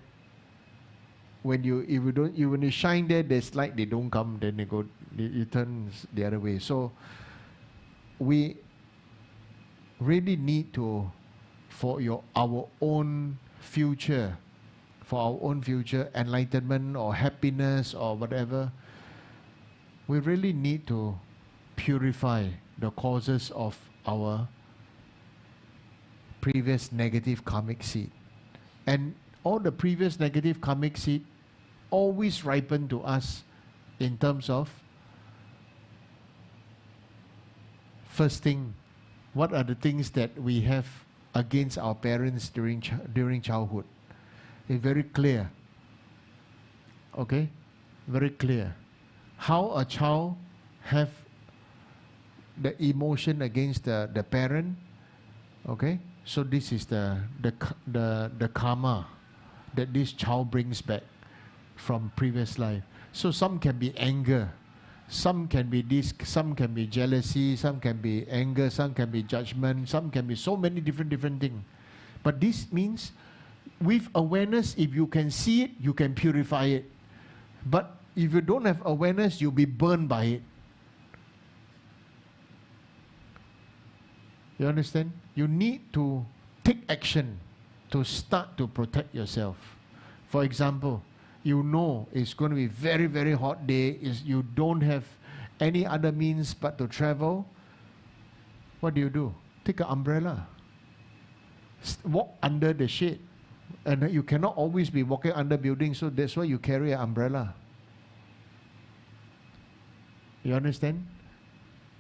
when you shine there, there's light, they don't come, then you turn the other way. So we really need to, for our own future, enlightenment or happiness or whatever, we really need to purify the causes of our previous negative karmic seed. And all the previous negative karmic seed always ripen to us in terms of, first thing, what are the things that we have against our parents during childhood? It's very clear. Okay? Very clear. How a child have the emotion against the parent. Okay? So this is the karma that this child brings back from previous life. So some can be anger, some can be this, some can be jealousy, some can be anger, some can be judgment, some can be so many different things. But this means with awareness, if you can see it, you can purify it. But if you don't have awareness, you'll be burned by it. You understand? You need to take action to start to protect yourself. For example, you know it's going to be very, very hot day, you don't have any other means but to travel. What do? Take an umbrella. Walk under the shade. And you cannot always be walking under buildings, so that's why you carry an umbrella. You understand?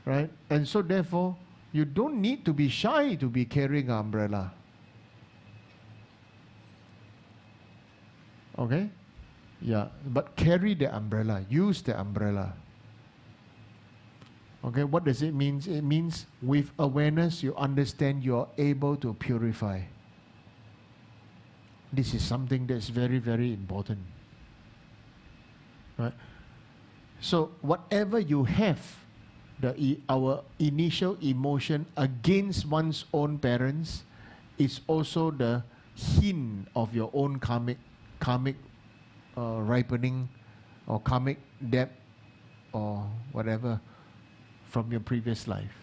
Right? And so therefore, you don't need to be shy to be carrying an umbrella. Okay? Yeah, but carry the umbrella, use the umbrella. Okay, what does it mean? It means with awareness, you understand you're able to purify. This is something that's very, very important. Right? So whatever you have, our initial emotion against one's own parents is also the hint of your own karmic ripening or karmic debt or whatever from your previous life.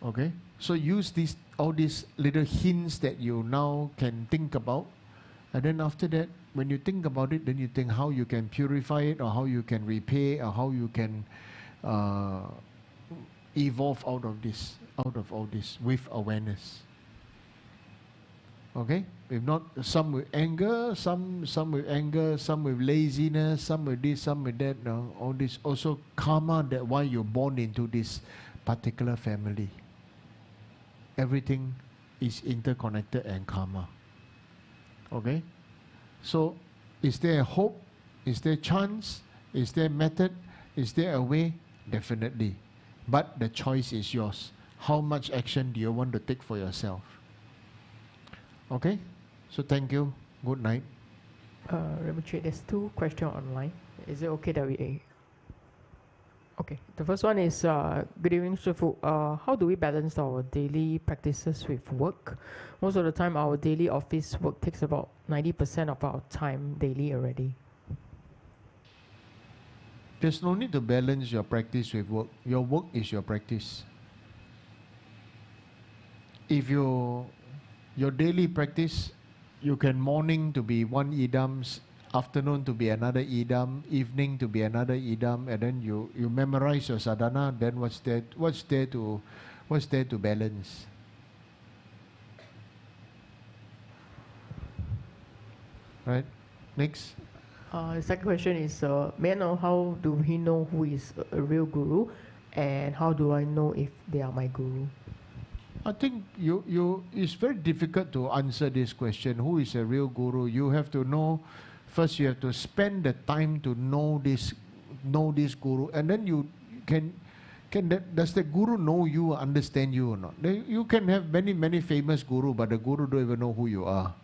Okay? So use all these little hints that you now can think about, and then after that, when you think about it, then you think how you can purify it, or how you can repay, or how you can evolve out of all this with awareness. Okay? If not, some with anger, some with anger, some with laziness, some with this, some with that. No, all this also karma, that why you're born into this particular family. Everything is interconnected and karma. Okay? So, is there a hope? Is there chance? Is there method? Is there a way? Definitely. But the choice is yours. how much action do you want to take for yourself. Okay? So thank you. Good night. Rinpoche, there's 2 questions online. Is it okay that we... Okay, the first one is, good evening, Shifu. How do we balance our daily practices with work? Most of the time, our daily office work takes about 90% of our time daily already. There's no need to balance your practice with work. Your work is your practice. If your daily practice, you can morning to be one idam, afternoon to be another idam, evening to be another idam, and then you memorize your sadhana, then what's there to balance? Right? Next. The second question is, may I know how do we know who is a real guru, and how do I know if they are my guru? I think it's very difficult to answer this question. Who is a real guru? You have to know. First, you have to spend the time to know this guru, and then you can does the guru know you, understand you or not? You can have many famous guru, but the guru don't even know who you are.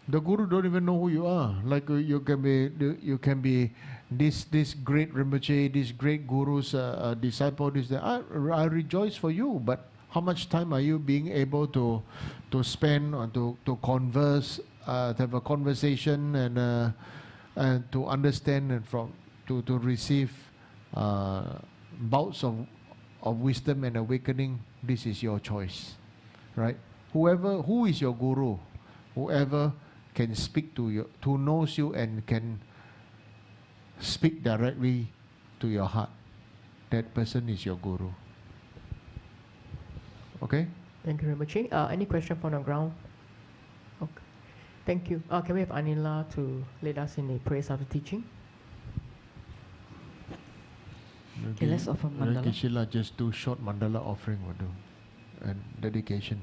The guru don't even know who you are. Like you can be this great Rinpoche, this great guru's disciple. I rejoice for you, but how much time are you being able to spend or to converse, to have a conversation and to understand and to receive bouts of wisdom and awakening? This is your choice, right? Who is your guru? Whoever can speak to you, who knows you and can speak directly to your heart, that person is your guru. Okay? Thank you, Rinpoche. Any question from the ground? Okay. Thank you. Can we have Anila to lead us in the praise of the teaching? Okay, let's offer Mandala. Sheila, just do short Mandala offering will do, and dedication.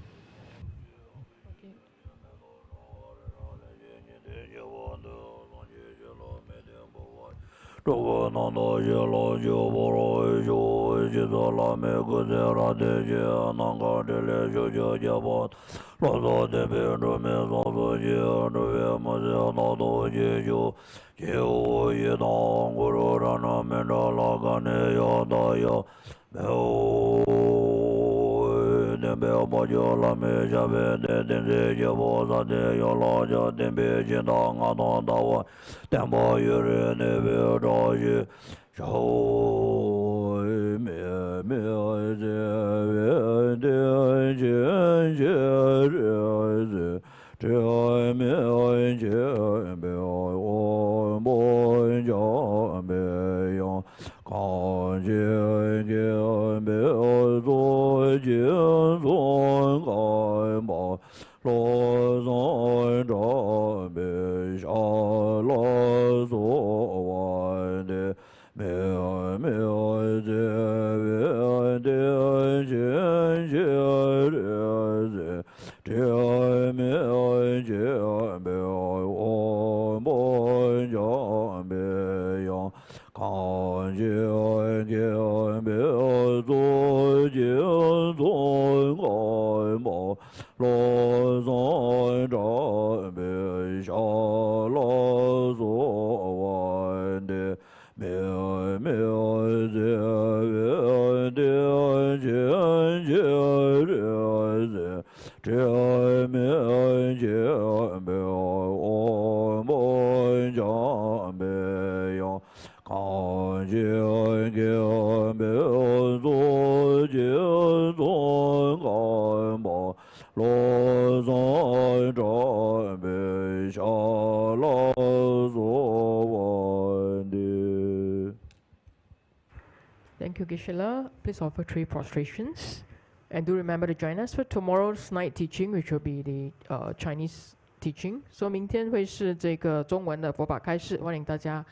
Thank you, Geshe-la. Please offer 3 prostrations. And do remember to join us for tomorrow's night teaching, which will be the Chinese teaching. So 明天会是这个中文的佛法开示，欢迎大家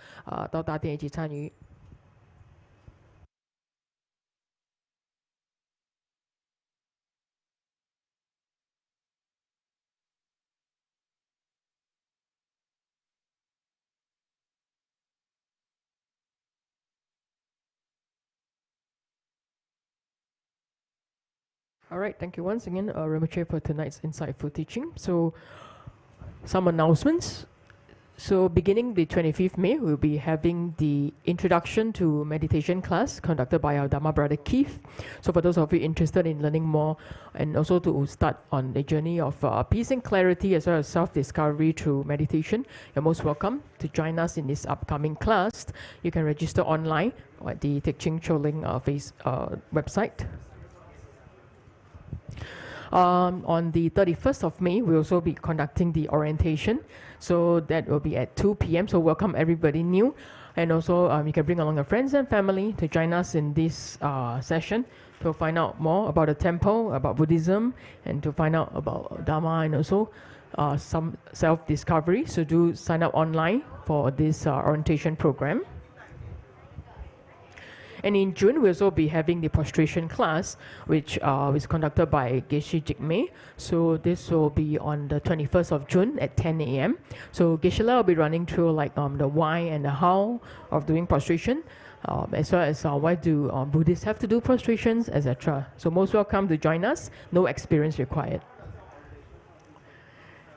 到大殿一起参与。All right, thank you once again, Rinpoche, for tonight's insightful teaching. So, some announcements. So, beginning the 25th May, we'll be having the Introduction to Meditation class conducted by our Dharma brother Keith. So, for those of you interested in learning more and also to start on the journey of peace and clarity as well as self-discovery through meditation, you're most welcome to join us in this upcoming class. You can register online at the Tek Ching Choling website. On the 31st of May, we'll also be conducting the orientation. So that will be at 2 p.m. So welcome everybody new. And also you can bring along your friends and family to join us in this session to find out more about the temple, about Buddhism, and to find out about Dharma and also some self-discovery. So do sign up online for this orientation program. And in June, we'll also be having the prostration class, which is conducted by Geshe Jigme. So this will be on the 21st of June at 10 a.m. So Geshe-la will be running through like the why and the how of doing prostration, as well as why do Buddhists have to do prostrations, etc. So most welcome to join us. No experience required.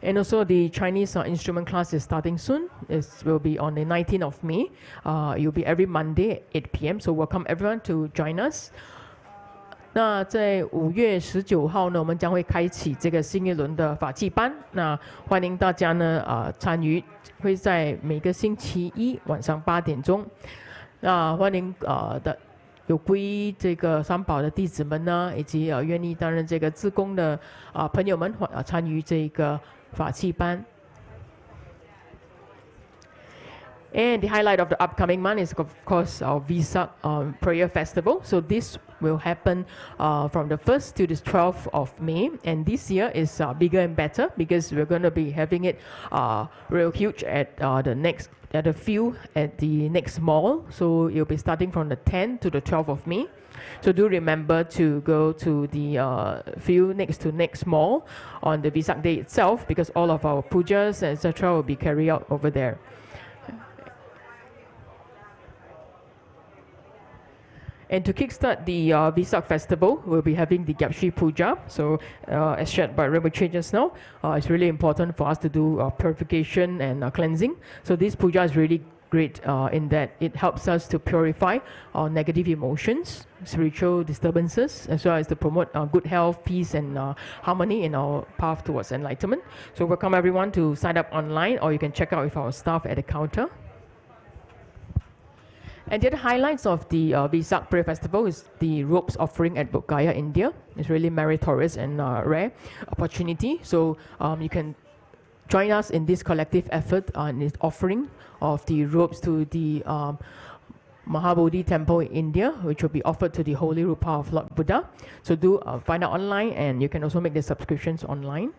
And also the Chinese instrument class is starting soon. It will be on the 19th of May. It will be every Monday at 8 p.m. So welcome everyone to join us. 那在5月19号呢，我们将会开启这个新一轮的法器班。那欢迎大家呢参与，会在每个星期一晚上8点钟。那欢迎的有皈这个三宝的弟子们呢，以及愿意担任这个志工的朋友们参与这个法器班。And the highlight of the upcoming month is, of course, our Vesak Prayer Festival. So this will happen from the 1st to the 12th of May. And this year is bigger and better because we're going to be having it real huge at the field at the next mall. So it'll be starting from the 10th to the 12th of May. So do remember to go to the field next to next mall on the Vesak day itself because all of our pujas, etc. will be carried out over there. And to kickstart the Vesak festival, we'll be having the Gyapshi Puja. So as shared by Rinpoche just now, it's really important for us to do purification and cleansing. So this puja is really great in that it helps us to purify our negative emotions, spiritual disturbances, as well as to promote good health, peace, and harmony in our path towards enlightenment. So welcome everyone to sign up online, or you can check out with our staff at the counter. And the other highlights of the Vesak Prayer Festival is the robes offering at Bodh Gaya, India. It's really meritorious and rare opportunity. So you can join us in this collective effort in this offering of the robes to the Mahabodhi temple in India, which will be offered to the Holy Rupa of Lord Buddha. So do find out online, and you can also make the subscriptions online.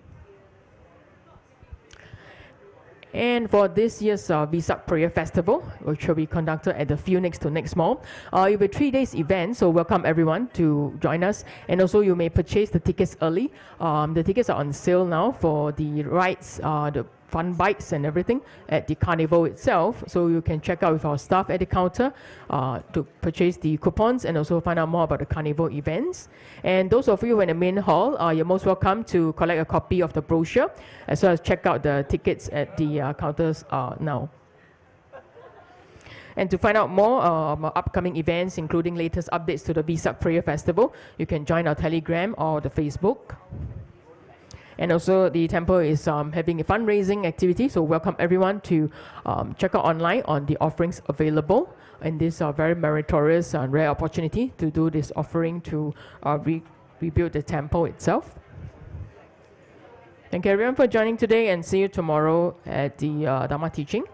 And for this year's Vesak Prayer Festival, which will be conducted at the field next to next mall, it will be a 3-day event, so welcome everyone to join us. And also you may purchase the tickets early. The tickets are on sale now for the rides, the fun bikes and everything at the carnival itself. So you can check out with our staff at the counter to purchase the coupons and also find out more about the carnival events. And those of you in the main hall, you're most welcome to collect a copy of the brochure as well as check out the tickets at the counters now. And to find out more about upcoming events, including latest updates to the Vesak Prayer Festival, you can join our Telegram or the Facebook. And also the temple is having a fundraising activity, so welcome everyone to check out online on the offerings available in this very meritorious and rare opportunity to do this offering to rebuild the temple itself. Thank you everyone for joining today, and see you tomorrow at the Dharma teaching.